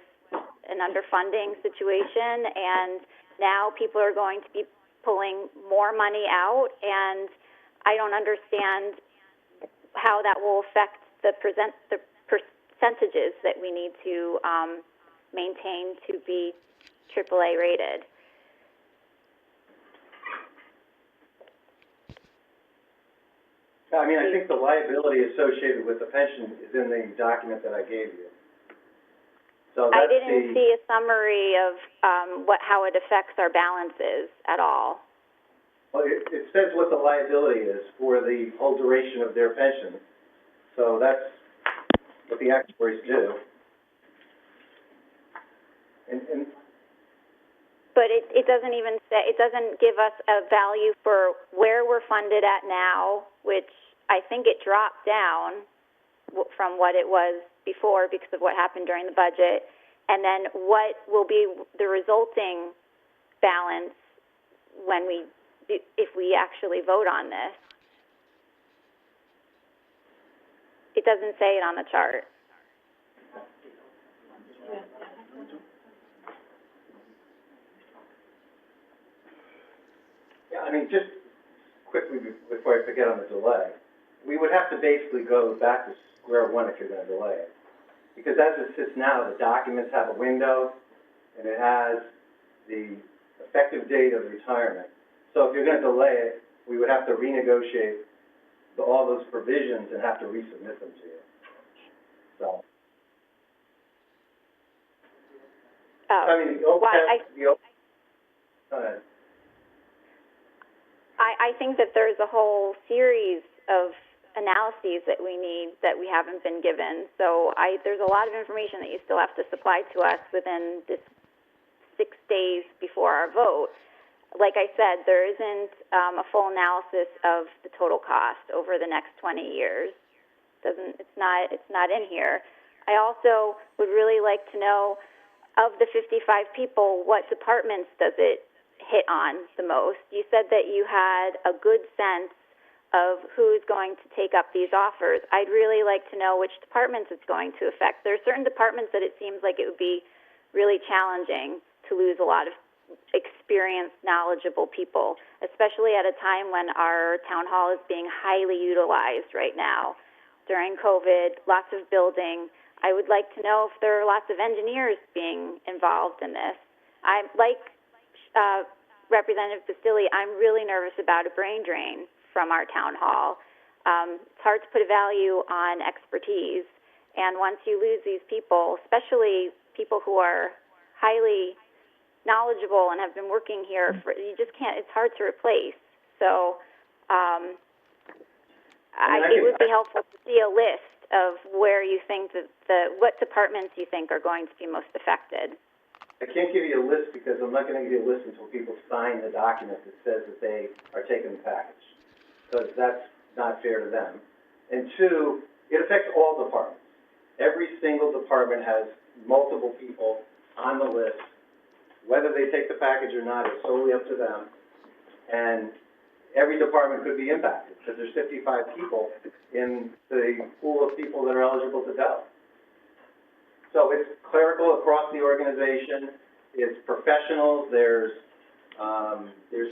Speaker 4: an underfunding situation, and now people are going to be pulling more money out, and I don't understand how that will affect the percentages that we need to maintain to be AAA rated.
Speaker 17: I mean, I think the liability associated with the pension is in the document that I gave you. So
Speaker 4: I didn't see a summary of how it affects our balances at all.
Speaker 17: Well, it says what the liability is for the whole duration of their pension. So that's what the actuaries do. And
Speaker 4: But it doesn't even say, it doesn't give us a value for where we're funded at now, which I think it dropped down from what it was before because of what happened during the budget, and then what will be the resulting balance when if we actually vote on this. It doesn't say it on the chart.
Speaker 17: yeah, I mean, just quickly before I forget on the delay, we would have to basically go back to square one if you're going to delay it. Because as it sits now, the documents have a window, and it has the effective date of retirement. So if you're going to delay it, we would have to renegotiate all those provisions and have to resubmit them to you. So. I mean, the OPEB, go ahead.
Speaker 4: I think that there's a whole series of analyses that we need that we haven't been given. So there's a lot of information that you still have to supply to us within this 6 days before our vote. Like I said, there isn't a full analysis of the total cost over the next 20 years. It's not in here. I also would really like to know, of the 55 people, what departments does it hit on the most? You said that you had a good sense of who's going to take up these offers. I'd really like to know which departments it's going to affect. There are certain departments that it seems like it would be really challenging to lose a lot of experienced, knowledgeable people, especially at a time when our town hall is being highly utilized right now. During COVID, lots of building. I would like to know if there are lots of engineers being involved in this. I'm like Representative Bastilli, I'm really nervous about a brain drain from our town hall. It's hard to put a value on expertise, and once you lose these people, especially people who are highly knowledgeable and have been working here, you just can't, it's hard to replace. So it would be helpful to see a list of where you think what departments you think are going to be most affected.
Speaker 17: I can't give you a list because I'm not going to give you a list until people sign the document that says that they are taking the package, because that's not fair to them. And two, it affects all departments. Every single department has multiple people on the list. Whether they take the package or not is solely up to them. And every department could be impacted because there's 55 people in the pool of people that are eligible to go. So it's clerical across the organization. It's professionals. There's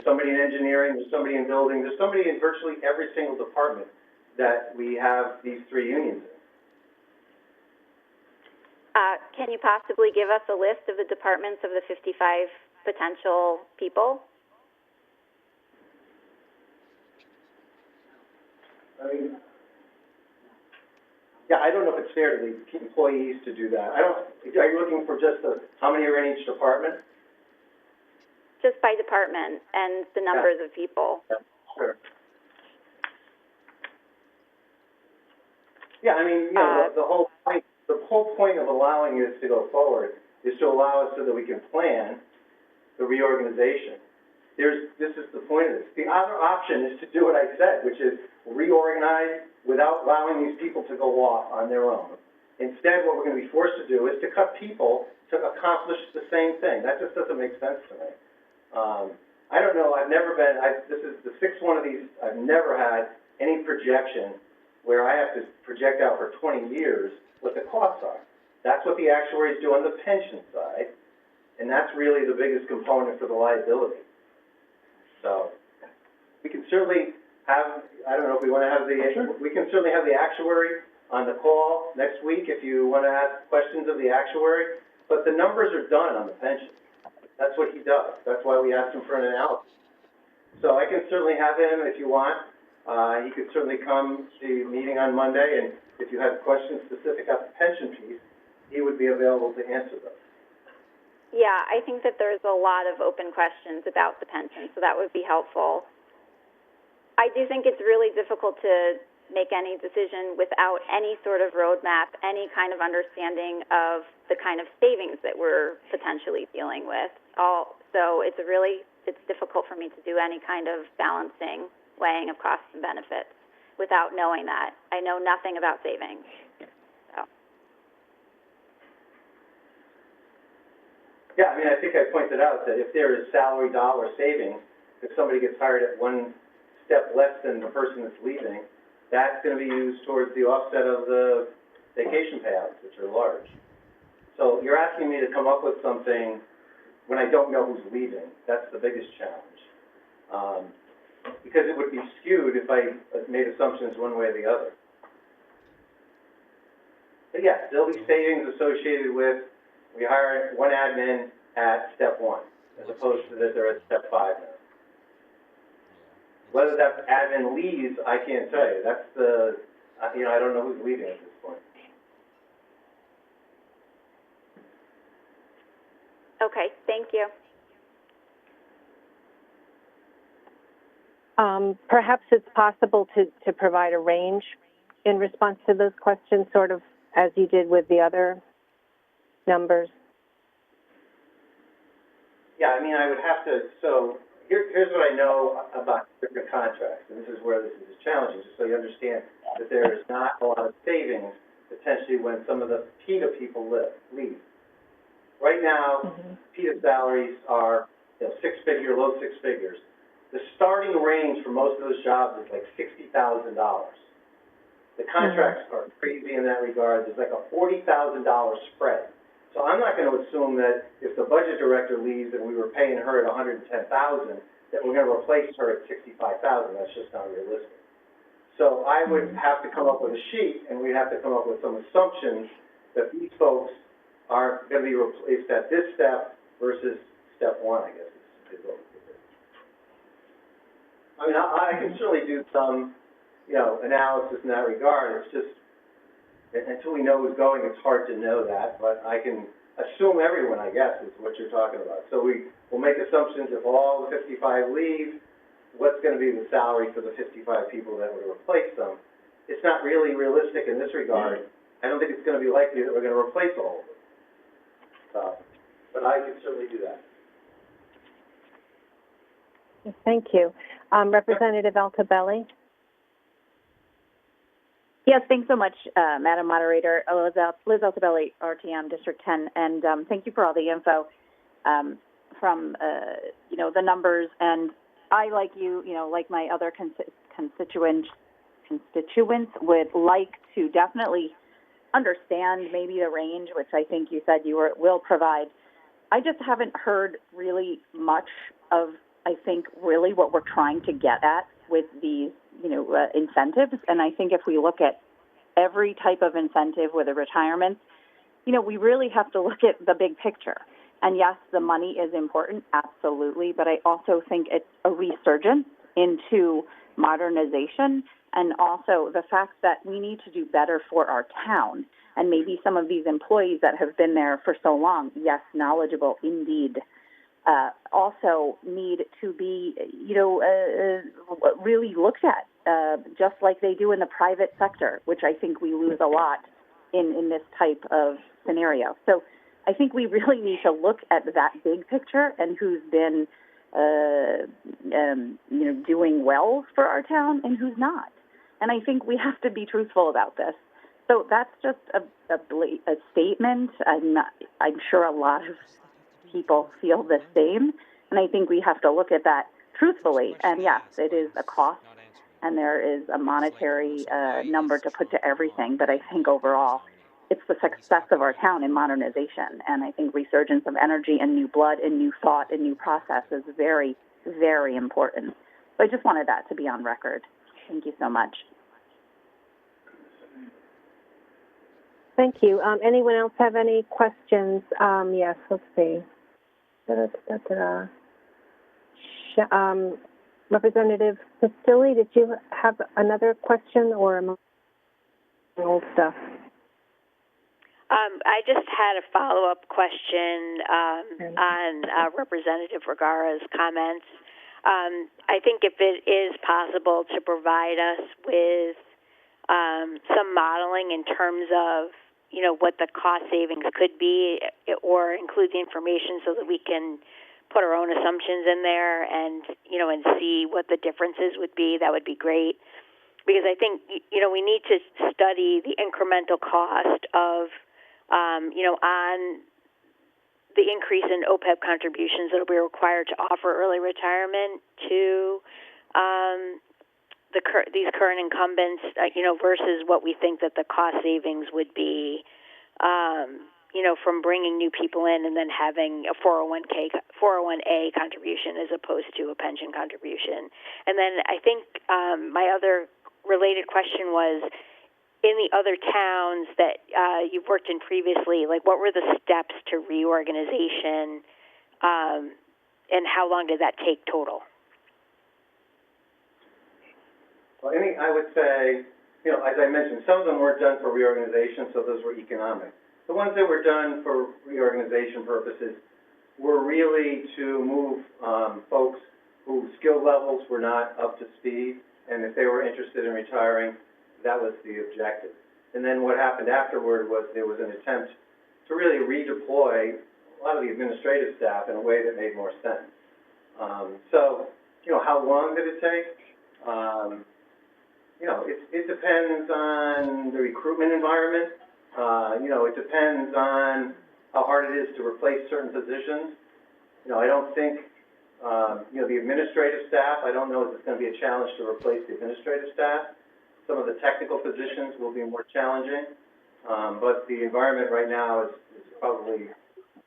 Speaker 17: somebody in engineering. There's somebody in building. There's somebody in virtually every single department that we have these three unions in.
Speaker 4: Can you possibly give us a list of the departments of the 55 potential people?
Speaker 17: I mean, yeah, I don't know if it's fair to the employees to do that. Are you looking for just how many are in each department?
Speaker 4: Just by department and the numbers of people.
Speaker 17: Yeah, sure. Yeah, I mean, the whole point of allowing this to go forward is to allow us so that we can plan the reorganization. This is the point of this. The other option is to do what I said, which is reorganize without allowing these people to go off on their own. Instead, what we're going to be forced to do is to cut people to accomplish the same thing. That just doesn't make sense to me. I don't know. This is the sixth one of these. I've never had any projection where I have to project out for 20 years what the costs are. That's what the actuaries do on the pension side, and that's really the biggest component for the liability. So we can certainly have, I don't know if we want to have we can certainly have the actuary on the call next week if you want to ask questions of the actuary, but the numbers are done on the pension. That's what he does. That's why we asked him for an analysis. So I can certainly have him if you want. He could certainly come to the meeting on Monday, and if you have questions specific about the pension piece, he would be available to answer those.
Speaker 4: Yeah, I think that there's a lot of open questions about the pension, so that would be helpful. I do think it's really difficult to make any decision without any sort of roadmap, any kind of understanding of the kind of savings that we're potentially dealing with. So it's difficult for me to do any kind of balancing, weighing of costs and benefits without knowing that. I know nothing about savings. So.
Speaker 17: Yeah, I mean, I think I pointed out that if there is salary dollar savings, if somebody gets hired at one step less than the person that's leaving, that's going to be used towards the offset of the vacation payouts, which are large. So you're asking me to come up with something when I don't know who's leaving. That's the biggest challenge. Because it would be skewed if I made assumptions one way or the other. But yes, there'll be savings associated with we hire one admin at step 1, as opposed to that they're at step 5 now. Whether that admin leaves, I can't tell you. That's I don't know who's leaving at this point.
Speaker 4: Okay, thank you.
Speaker 1: Perhaps it's possible to provide a range in response to those questions, sort of as you did with the other numbers.
Speaker 17: Yeah, I mean, I would have to, so here's what I know about different contracts, and this is where this is challenging, just so you understand that there is not a lot of savings potentially when some of the PETA people leave. Right now, PETA salaries are low 6 figures. The starting range for most of those jobs is like $60,000. The contracts are crazy in that regard. There's like a $40,000 spread. So I'm not going to assume that if the budget director leaves and we were paying her at $110,000, that we're going to replace her at $65,000. That's just not realistic. So I would have to come up with a sheet, and we'd have to come up with some assumptions that these folks are going to be replaced at this step versus step 1, I guess, is what we could do. I mean, I can certainly do some, analysis in that regard. It's just, until we know who's going, it's hard to know that, but I can assume everyone, I guess, is what you're talking about. So we'll make assumptions if all the 55 leave, what's going to be the salary for the 55 people that would replace them. It's not really realistic in this regard. I don't think it's going to be likely that we're going to replace all of them. So, but I can certainly do that.
Speaker 1: Thank you. Representative Altobelli.
Speaker 19: Yes, thanks so much, Madam Moderator. Liz Altobelli, RTM, District 10, and thank you for all the info from, the numbers. And I, like you, like my other constituents, would like to definitely understand maybe the range, which I think you said you will provide. I just haven't heard really much of, I think, really what we're trying to get at with these, incentives. And I think if we look at every type of incentive with a retirement, we really have to look at the big picture. And yes, the money is important, absolutely, but I also think it's a resurgence into modernization, and also the fact that we need to do better for our town. And maybe some of these employees that have been there for so long, yes, knowledgeable indeed, also need to be, really looked at, just like they do in the private sector, which I think we lose a lot in this type of scenario. So I think we really need to look at that big picture and who's been, doing well for our town and who's not. And I think we have to be truthful about this. So that's just a statement. I'm sure a lot of people feel the same, and I think we have to look at that truthfully. And yes, it is a cost, and there is a monetary number to put to everything, but I think overall it's the success of our town in modernization, and I think resurgence of energy and new blood and new thought and new process is very, very important. So I just wanted that to be on record. Thank you so much.
Speaker 1: Thank you. Anyone else have any questions? Yes, let's see. Representative Pastilli, did you have another question or old stuff?
Speaker 18: I just had a follow-up question on Representative Vergara's comments. I think if it is possible to provide us with some modeling in terms of, you know, what the cost savings could be, or include the information so that we can put our own assumptions in there and, you know, and see what the differences would be, that would be great. Because I think, you know, we need to study the incremental cost of, you know, on the increase in OPEB contributions that will be required to offer early retirement to these current incumbents, you know, versus what we think that the cost savings would be, you know, from bringing new people in and then having a 401A contribution as opposed to a pension contribution. And then I think my other related question was, in the other towns that you've worked in previously, like, what were the steps to reorganization, and how long did that take total?
Speaker 17: Well, I would say, you know, as I mentioned, some of them weren't done for reorganization, so those were economic. The ones that were done for reorganization purposes were really to move folks whose skill levels were not up to speed, and if they were interested in retiring, that was the objective. And then what happened afterward was there was an attempt to really redeploy a lot of the administrative staff in a way that made more sense. So, you know, how long did it take? You know, it depends on the recruitment environment. You know, it depends on how hard it is to replace certain positions. You know, I don't think, you know, the administrative staff, I don't know if it's going to be a challenge to replace the administrative staff. Some of the technical positions will be more challenging, but the environment right now is probably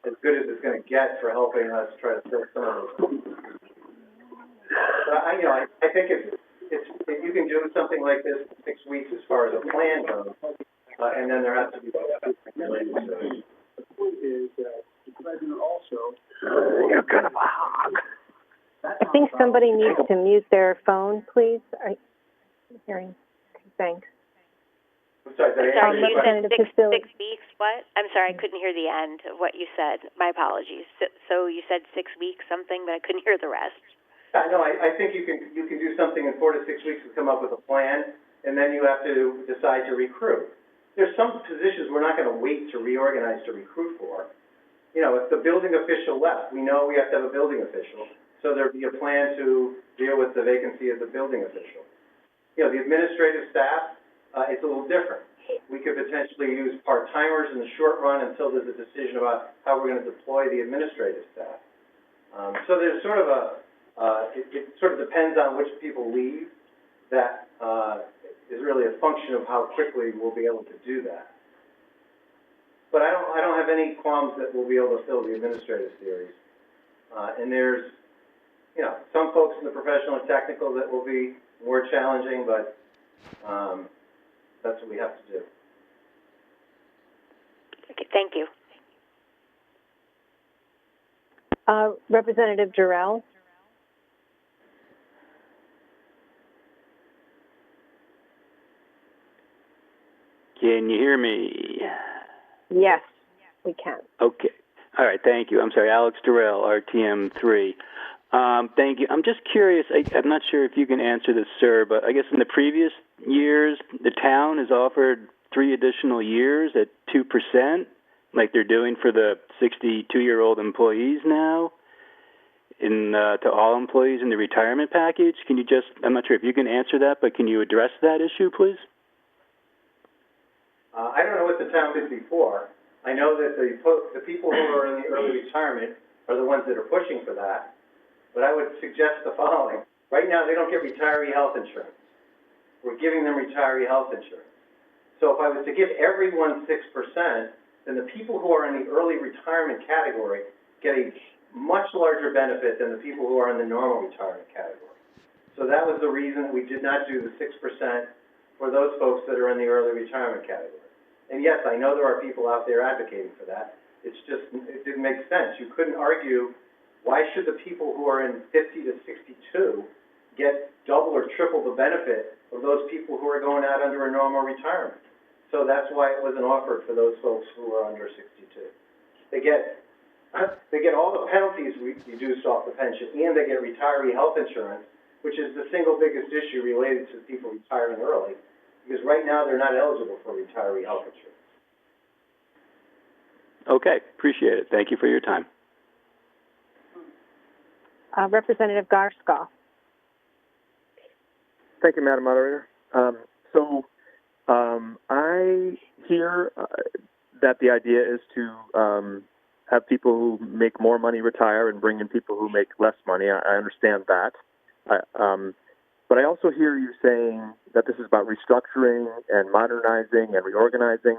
Speaker 17: as good as it's going to get for helping us try to fill some of those. But I think if you can do something like this in 6 weeks as far as a plan goes, and then there has to be related to it. Is that the president also? You're kind of a hog.
Speaker 1: I think somebody needs to mute their phone, please. Are you hearing? Thanks.
Speaker 17: I'm sorry,
Speaker 18: you said 6 weeks, what? I'm sorry, I couldn't hear the end of what you said. My apologies. So you said 6 weeks something, but I couldn't hear the rest.
Speaker 17: No, I think you can do something in 4 to 6 weeks to come up with a plan, and then you have to decide to recruit. There's some positions we're not going to wait to reorganize to recruit for. You know, if the building official left, we know we have to have a building official, so there'd be a plan to deal with the vacancy of the building official. You know, the administrative staff, it's a little different. We could potentially use part-timers in the short run until there's a decision about how we're going to deploy the administrative staff. So there's sort of it sort of depends on which people leave. That is really a function of how quickly we'll be able to do that. But I don't have any qualms that we'll be able to fill the administrative series. And there's, you know, some folks in the professional and technical that will be more challenging, but that's what we have to do.
Speaker 18: Okay, thank you.
Speaker 1: Representative Darrell.
Speaker 20: Can you hear me?
Speaker 1: Yes, we can.
Speaker 20: Okay. All right, thank you. I'm sorry, Alex Darrell, RTM 3. Thank you. I'm just curious, I'm not sure if you can answer this, sir, but I guess in the previous years, the town has offered 3 additional years at 2%, like they're doing for the 62-year-old employees now, to all employees in the retirement package. Can you just, I'm not sure if you can answer that, but can you address that issue, please?
Speaker 17: I don't know what the town did before. I know that the people who are in the early retirement are the ones that are pushing for that. But I would suggest the following. Right now, they don't get retiree health insurance. We're giving them retiree health insurance. So if I was to give everyone 6%, then the people who are in the early retirement category get a much larger benefit than the people who are in the normal retirement category. So that was the reason that we did not do the 6% for those folks that are in the early retirement category. And yes, I know there are people out there advocating for that. It's just, it didn't make sense. You couldn't argue, why should the people who are in 50 to 62 get double or triple the benefit of those people who are going out under a normal retirement? So that's why it wasn't offered for those folks who are under 62. They get all the penalties reduced off the pension, and they get retiree health insurance, which is the single biggest issue related to people retiring early. because right now they're not eligible for retiree health insurance.
Speaker 20: Okay, appreciate it. Thank you for your time.
Speaker 1: Representative Garskoff.
Speaker 2: Thank you, Madam Moderator. I hear that the idea is to have people who make more money retire and bring in people who make less money. I understand that. But I also hear you saying that this is about restructuring and modernizing and reorganizing.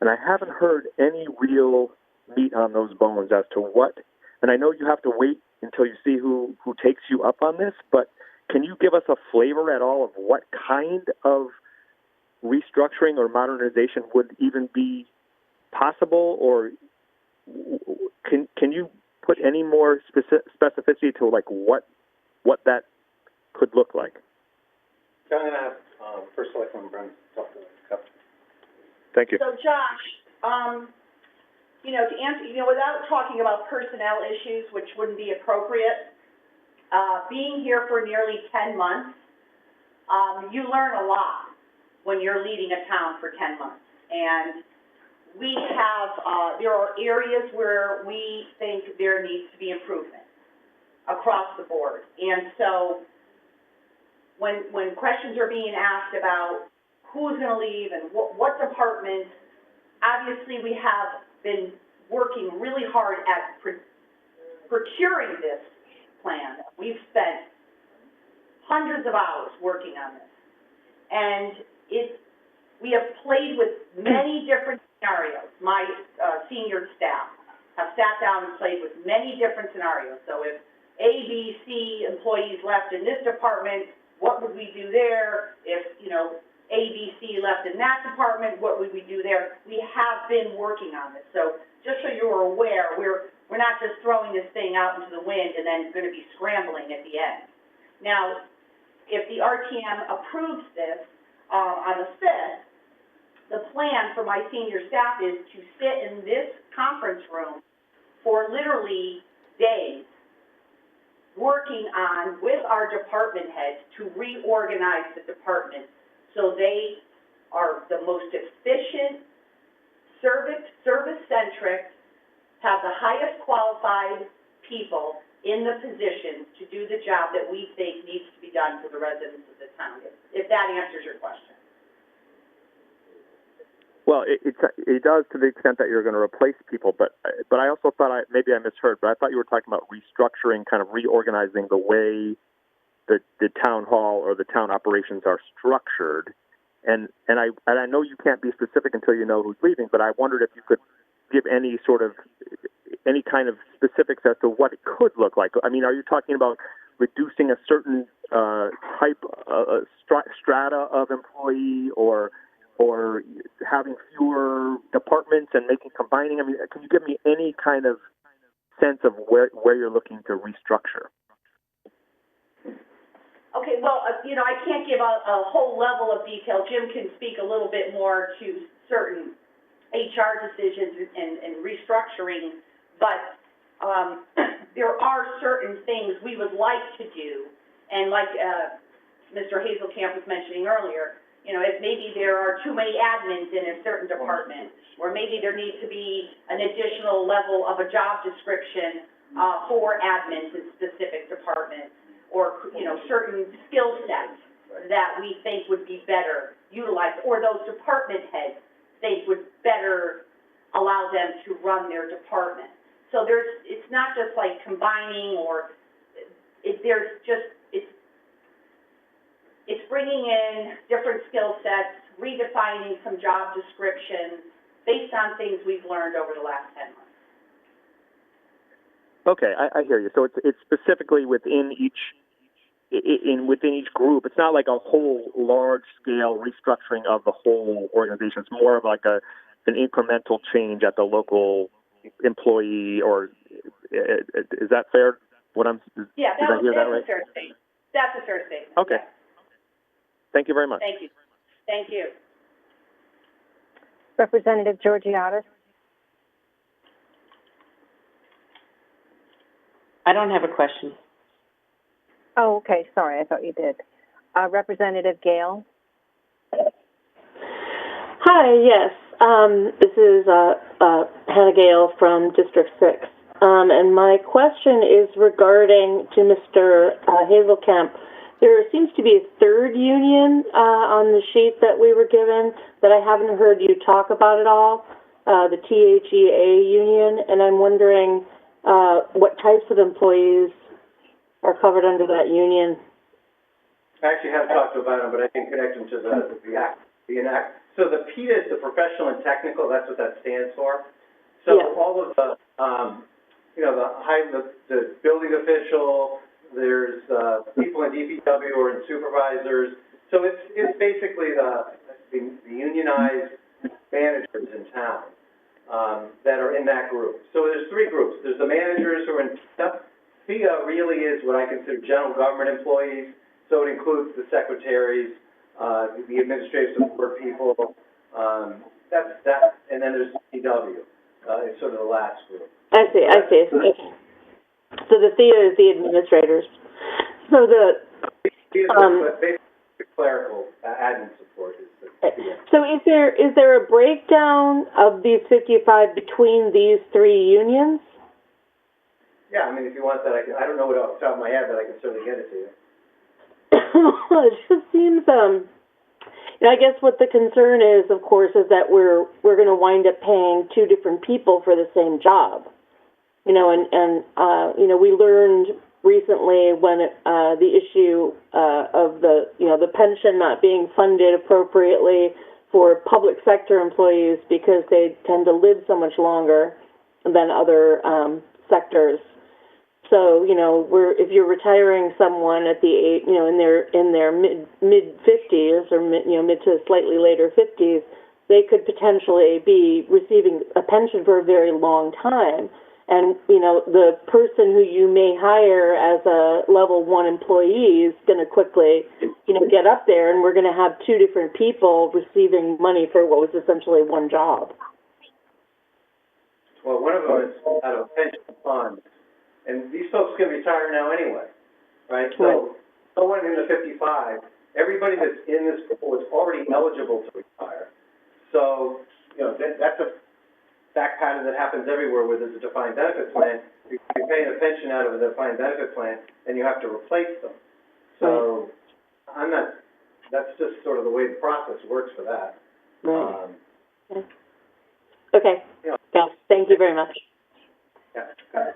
Speaker 2: And I haven't heard any real meat on those bones as to what. And I know you have to wait until you see who takes you up on this, but can you give us a flavor at all of what kind of restructuring or modernization would even be possible, or can you put any more specificity to like what that could look like?
Speaker 17: So I'm going to have First Selectman Brent talk to that.
Speaker 2: Thank you.
Speaker 16: So Josh, to answer, without talking about personnel issues, which wouldn't be appropriate, being here for nearly 10 months, you learn a lot when you're leading a town for 10 months. And we have, there are areas where we think there needs to be improvement across the board. And so when questions are being asked about who's going to leave and what departments, obviously we have been working really hard at procuring this plan. We've spent hundreds of hours working on this. And we have played with many different scenarios. My senior staff have sat down and played with many different scenarios. So if A, B, C employees left in this department, what would we do there? If, A, B, C left in that department, what would we do there? We have been working on this. So just so you're aware, we're not just throwing this thing out into the wind and then going to be scrambling at the end. Now, if the RTM approves this on the 5th, the plan for my senior staff is to sit in this conference room for literally days, working on, with our department heads, to reorganize the department so they are the most efficient, service-centric, have the highest qualified people in the positions to do the job that we think needs to be done for the residents of the town, if that answers your question.
Speaker 2: Well, it does to the extent that you're going to replace people, but I also thought maybe I misheard, but I thought you were talking about restructuring, kind of reorganizing the way the town hall or the town operations are structured. And I know you can't be specific until you know who's leaving, but I wondered if you could give any kind of specifics as to what it could look like. I mean, are you talking about reducing a certain type strata of employee, or having fewer departments and combining? I mean, can you give me any kind of sense of where you're looking to restructure?
Speaker 16: Okay, well, I can't give a whole level of detail. Jim can speak a little bit more to certain HR decisions and restructuring, but there are certain things we would like to do, and like Mr. Hazelkamp was mentioning earlier, if maybe there are too many admins in a certain department, or maybe there needs to be an additional level of a job description for admins in specific departments, or certain skill sets that we think would be better utilized, or those department heads think would better allow them to run their department. So it's not just like combining, or it's bringing in different skill sets, redefining some job descriptions based on things we've learned over the last 10 months.
Speaker 2: Okay, I hear you. So it's specifically within each group. It's not like a whole large-scale restructuring of the whole organization. It's more of like an incremental change at the local employee, or is that fair? Did I hear that right?
Speaker 16: A fair statement. That's a fair statement.
Speaker 2: Okay.
Speaker 16: Yes.
Speaker 2: Thank you very much.
Speaker 16: Thank you. Thank you.
Speaker 1: Representative Georgiadis.
Speaker 7: I don't have a question.
Speaker 1: Oh, okay. Sorry, I thought you did. Representative Gale.
Speaker 21: Hi, yes. This is Hannah Gale from District 6. And my question is regarding to Mr. Hazelkamp. There seems to be a third union on the sheet that we were given that I haven't heard you talk about at all, the THEA union, and I'm wondering what types of employees are covered under that union.
Speaker 17: I actually have talked about them, but I didn't connect them to the act. So the PETA is the professional and technical. That's what that stands for. So all of the, the building official, there's people in DPW or in supervisors. So it's basically the unionized managers in town that are in that group. So there's three groups. There's the managers who are in PETA. PETA really is what I consider general government employees. So it includes the secretaries, the administrative support people, that's that, and then there's DPW. It's sort of the last group.
Speaker 21: I see. So the THEA is the administrators. So
Speaker 17: basically clerical admin support is the THEA.
Speaker 21: So is there a breakdown of these 55 between these three unions?
Speaker 17: Yeah, I mean, if you want that, I don't know it off the top of my head, but I can certainly get it to you.
Speaker 21: It just seems, I guess what the concern is, of course, is that we're going to wind up paying two different people for the same job. And we learned recently when the issue of the pension not being funded appropriately for public sector employees because they tend to live so much longer than other sectors. So, if you're retiring someone at the age, in their mid 50s or mid to slightly later 50s, they could potentially be receiving a pension for a very long time. And, the person who you may hire as a level 1 employee is going to quickly, get up there, and we're going to have two different people receiving money for what was essentially one job.
Speaker 17: Well, one of them is out of a pension fund. And these folks can retire now anyway, right? So no one in the 55, everybody that's in this pool is already eligible to retire. So, that's a fact pattern that happens everywhere where there's a defined benefit plan. You're paying a pension out of a defined benefit plan, and you have to replace them. So that's just sort of the way the process works for that.
Speaker 21: Right. Okay. Yeah. Thank you very much.
Speaker 17: Yeah. Okay.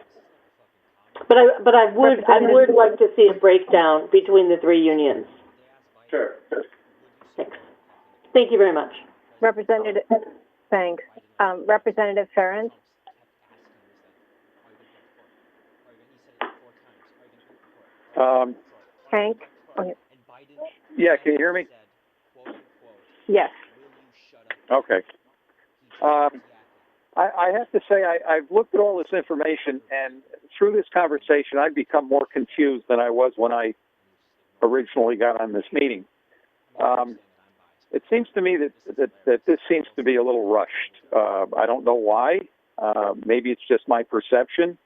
Speaker 21: But I would like to see a breakdown between the three unions.
Speaker 17: Sure.
Speaker 21: Thanks. Thank you very much.
Speaker 1: Thanks. Representative Ferrand? Hank?
Speaker 15: Yeah, can you hear me?
Speaker 1: Yes.
Speaker 15: Okay. I have to say, I've looked at all this information, and through this conversation, I've become more confused than I was when I originally got on this meeting. It seems to me that this seems to be a little rushed. I don't know why. Maybe it's just my perception.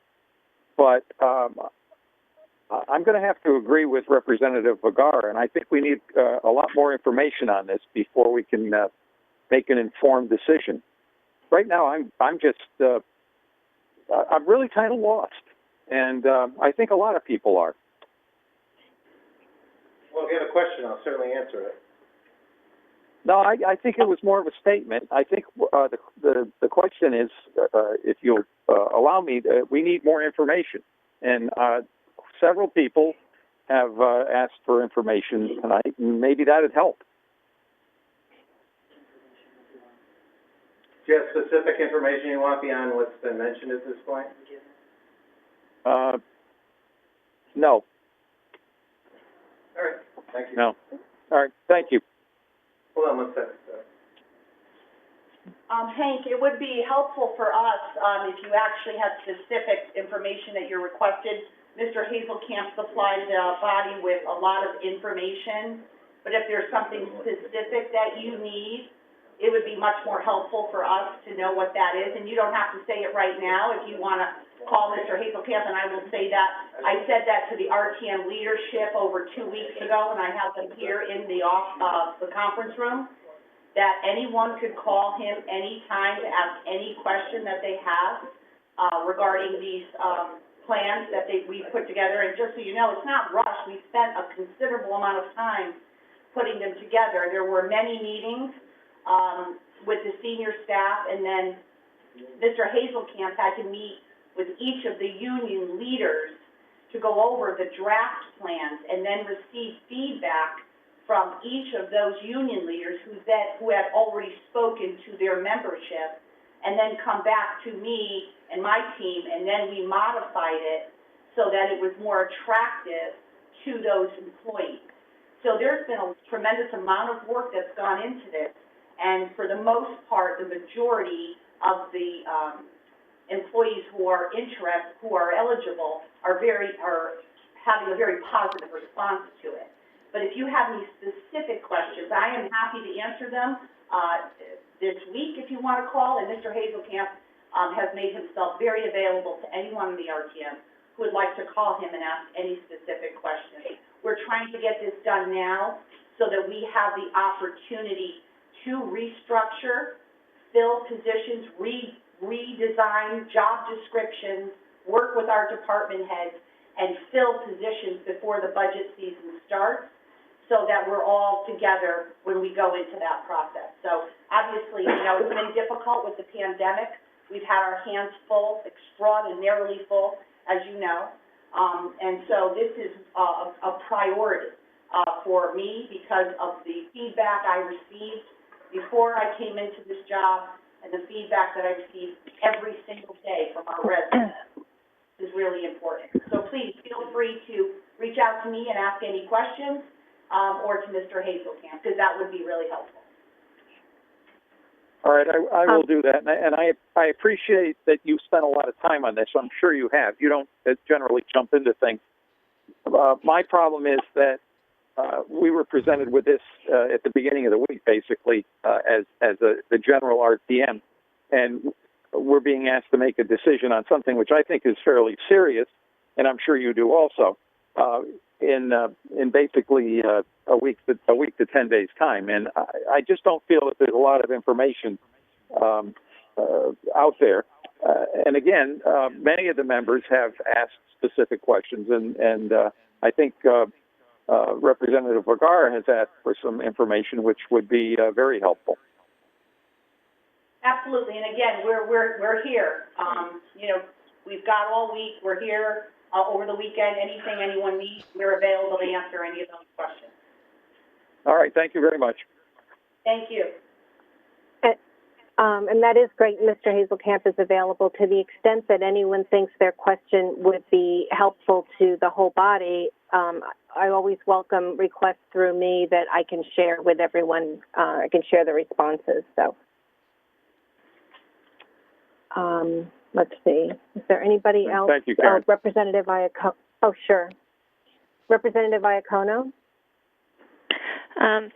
Speaker 15: But I'm going to have to agree with Representative Vergara, and I think we need a lot more information on this before we can make an informed decision. Right now, I'm just I'm really kind of lost, and I think a lot of people are.
Speaker 17: Well, if you have a question, I'll certainly answer it.
Speaker 15: No, I think it was more of a statement. I think the question is, if you'll allow me, we need more information, and several people have asked for information tonight, and maybe that would help.
Speaker 17: Do you have specific information you want beyond what's been mentioned at this point?
Speaker 15: No.
Speaker 17: All right. Thank you.
Speaker 15: No. All right. Thank you.
Speaker 17: Hold on one second.
Speaker 16: Hank, it would be helpful for us if you actually had specific information that you're requested. Mr. Hazelkamp supplied the body with a lot of information, but if there's something specific that you need, it would be much more helpful for us to know what that is. And you don't have to say it right now if you want to call Mr. Hazelkamp, and I will say that. I said that to the RTM leadership over 2 weeks ago, and I have them here in the conference room. that anyone could call him anytime to ask any question that they have regarding these plans that we put together. And just so you know, it's not rushed. We spent a considerable amount of time putting them together. There were many meetings with the senior staff, and then Mr. Hazelkamp had to meet with each of the union leaders to go over the draft plans and then receive feedback from each of those union leaders who had already spoken to their membership, and then come back to me and my team, and then we modified it so that it was more attractive to those employees. So there's been a tremendous amount of work that's gone into this, and for the most part, the majority of the employees who are eligible are having a very positive response to it. But if you have any specific questions, I am happy to answer them this week if you want to call. And Mr. Hazelkamp has made himself very available to anyone in the RTM who would like to call him and ask any specific questions. We're trying to get this done now so that we have the opportunity to restructure, fill positions, redesign job descriptions, work with our department heads, and fill positions before the budget season starts, so that we're all together when we go into that process. So obviously, it's been difficult with the pandemic. We've had our hands full, extraordinarily full, as you know. And so this is a priority for me because of the feedback I received before I came into this job and the feedback that I receive every single day from our residents is really important. So please feel free to reach out to me and ask any questions, or to Mr. Hazelkamp, because that would be really helpful.
Speaker 15: All right, I will do that, and I appreciate that you spent a lot of time on this. I'm sure you have. You don't generally jump into things. My problem is that we were presented with this at the beginning of the week, basically, as the general RTM, and we're being asked to make a decision on something which I think is fairly serious, and I'm sure you do also, in basically a week to 10 days time. And I just don't feel that there's a lot of information out there. And again, many of the members have asked specific questions, and I think Representative Vergara has asked for some information which would be very helpful.
Speaker 16: Absolutely, and again, we're here. We've got all week. We're here over the weekend. Anything anyone needs, we're available to answer any of those questions.
Speaker 15: All right, thank you very much.
Speaker 16: Thank you.
Speaker 1: And that is great. Mr. Hazelkamp is available. To the extent that anyone thinks their question would be helpful to the whole body, I always welcome requests through me that I can share with everyone. I can share the responses. So, let's see. Is there anybody else?
Speaker 15: Thank you, Karen.
Speaker 1: Representative Iacono. Oh, sure. Representative Iacono.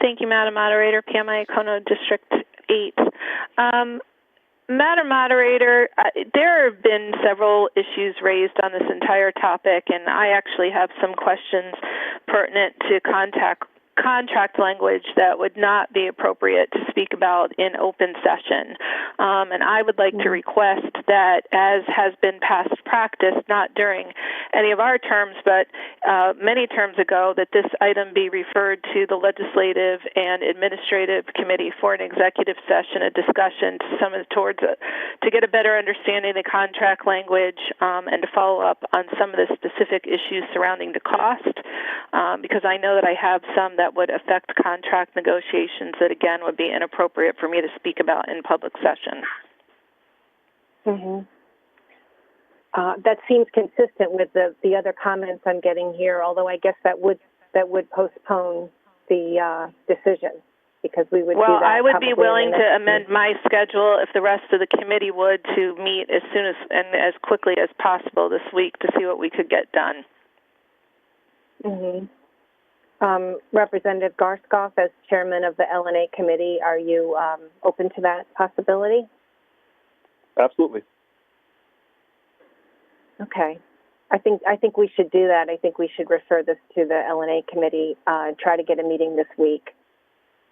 Speaker 5: Thank you, Madam Moderator. Pam Iacono, District 8. Madam Moderator, there have been several issues raised on this entire topic, and I actually have some questions pertinent to contract language that would not be appropriate to speak about in open session. And I would like to request that, as has been past practice, not during any of our terms, but many terms ago, that this item be referred to the Legislative and Administrative Committee for an executive session, a discussion to get a better understanding of the contract language, and to follow up on some of the specific issues surrounding the cost, because I know that I have some that would affect contract negotiations that, again, would be inappropriate for me to speak about in public session.
Speaker 1: Mm-hmm. That seems consistent with the other comments I'm getting here, although I guess that would postpone the decision, because we would do that.
Speaker 5: Well, I would be willing to amend my schedule if the rest of the committee would, to meet as soon as and as quickly as possible this week to see what we could get done.
Speaker 1: Mm-hmm. Representative Garskoff, as chairman of the L&A committee, are you open to that possibility?
Speaker 15: Absolutely.
Speaker 1: Okay. I think we should do that. I think we should refer this to the L&A committee, try to get a meeting this week,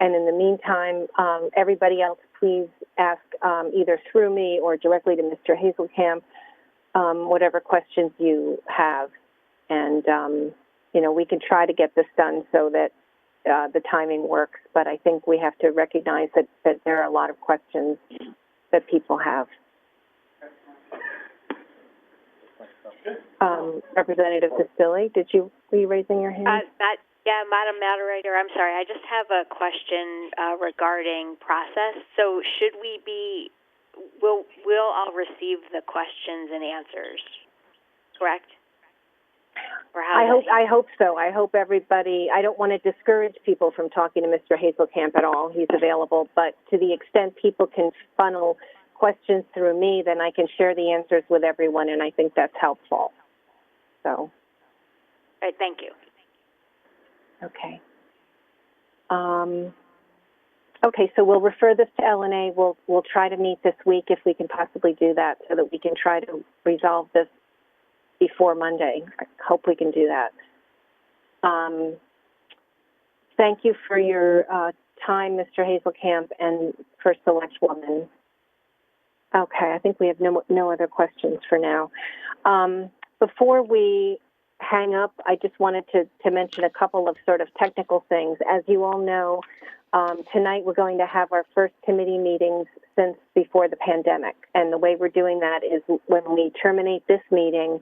Speaker 1: And in the meantime, everybody else, please ask either through me or directly to Mr. Hazelkamp whatever questions you have. And, you know, we can try to get this done so that the timing works, but I think we have to recognize that there are a lot of questions that people have. Representative Castilli, were you raising your hand?
Speaker 18: Yeah, Madam Moderator, I'm sorry. I just have a question regarding process. So should we be, we'll all receive the questions and answers, correct? Or how
Speaker 1: I hope so. I hope everybody, I don't want to discourage people from talking to Mr. Hazelkamp at all. He's available, but to the extent people can funnel questions through me, then I can share the answers with everyone, and I think that's helpful. So.
Speaker 18: All right, thank you.
Speaker 1: Okay. Okay, so we'll refer this to LNA. We'll try to meet this week if we can possibly do that so that we can try to resolve this before Monday. I hope we can do that. Thank you for your time, Mr. Hazelkamp, and First Select Woman. Okay, I think we have no other questions for now. Before we hang up, I just wanted to mention a couple of sort of technical things. As you all know, tonight we're going to have our first committee meetings since before the pandemic. And the way we're doing that is when we terminate this meeting,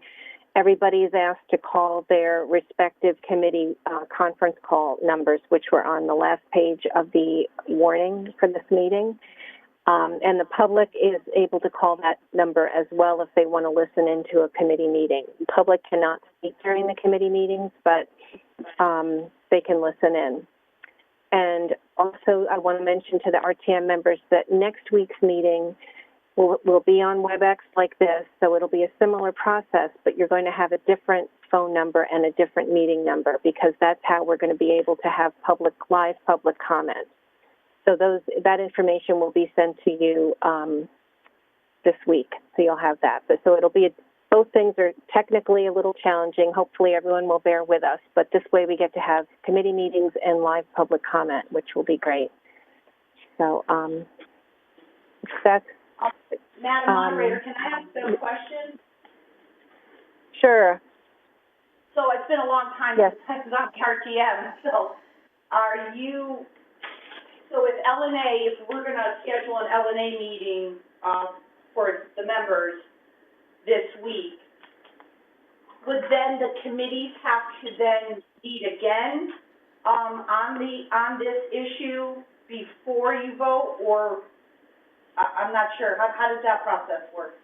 Speaker 1: everybody is asked to call their respective committee conference call numbers, which were on the last page of the warning for this meeting. And the public is able to call that number as well if they want to listen into a committee meeting. The public cannot speak during the committee meetings, but they can listen in. And also, I want to mention to the RTM members that next week's meeting will be on WebEx like this, so it'll be a similar process, but you're going to have a different phone number and a different meeting number because that's how we're going to be able to have live public comment. So that information will be sent to you this week, so you'll have that. But so it'll be both things are technically a little challenging. Hopefully everyone will bear with us, but this way we get to have committee meetings and live public comment, which will be great. So that's...
Speaker 16: Madam Moderator, can I ask a question?
Speaker 1: Sure.
Speaker 16: So it's been a long time since I'm RTM, so so if LNA, if we're going to schedule an LNA meeting for the members this week, would then the committees have to then meet again on this issue before you vote, or I'm not sure. How does that process work?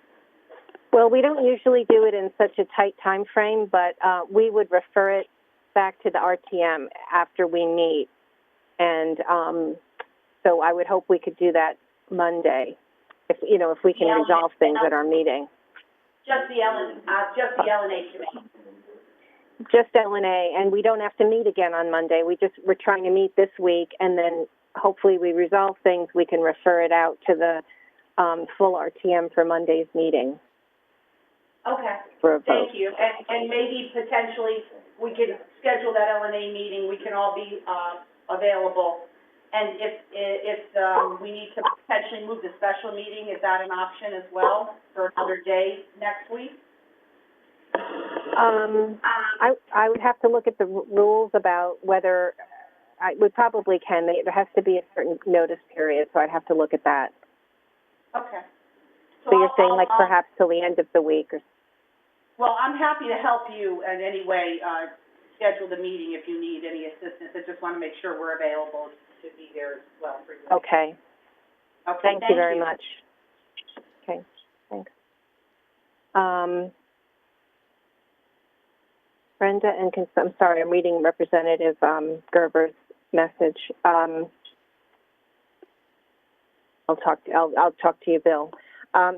Speaker 1: Well, we don't usually do it in such a tight time frame, but we would refer it back to the RTM after we meet, and so I would hope we could do that Monday, if we can resolve things at our meeting.
Speaker 16: Just the LNA committee.
Speaker 1: Just LNA, and we don't have to meet again on Monday. We're trying to meet this week, and then hopefully we resolve things. We can refer it out to the full RTM for Monday's meeting.
Speaker 16: Okay.
Speaker 1: For a vote.
Speaker 16: Thank you. And maybe potentially we could schedule that LNA meeting. We can all be available. And if we need to potentially move the special meeting, is that an option as well for another day next week?
Speaker 1: I would have to look at the rules about whether we probably can. There has to be a certain notice period, so I'd have to look at that.
Speaker 16: Okay.
Speaker 1: So you're saying like perhaps till the end of the week?
Speaker 16: Well, I'm happy to help you in any way schedule the meeting if you need any assistance. I just want to make sure we're available to be there as well for you.
Speaker 1: Okay.
Speaker 16: Okay.
Speaker 1: Thank you very much. Okay. Thanks. Brenda and I'm sorry, I'm reading Representative Gerber's message. I'll talk to you, Bill.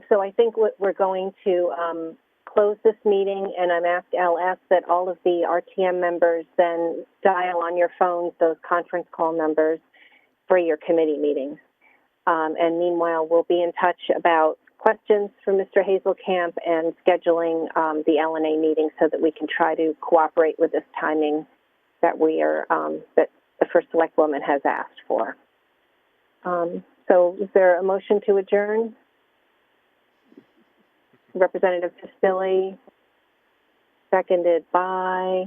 Speaker 1: So I think we're going to close this meeting, and I'll ask that all of the RTM members then dial on your phones those conference call numbers for your committee meetings. And meanwhile, we'll be in touch about questions from Mr. Hazelkamp and scheduling the LNA meeting so that we can try to cooperate with this timing that that the First Select Woman has asked for. So is there a motion to adjourn? Representative Pistilli, seconded by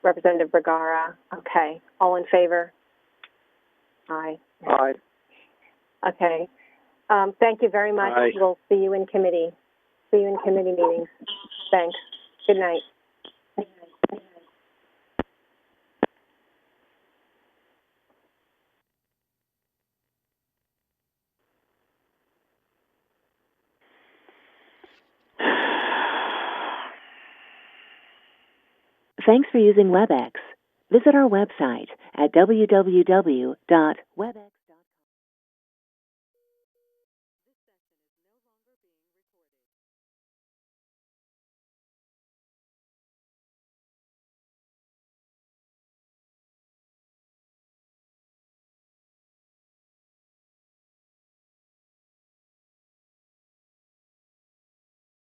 Speaker 1: Representative Bergara. Okay. All in favor? Aye.
Speaker 15: Aye.
Speaker 1: Okay. Thank you very much.
Speaker 20: Aye.
Speaker 1: We'll see you in committee. See you in committee meetings. Thanks. Good night.
Speaker 3: Thanks for using WebEx. Visit our website at www.webex.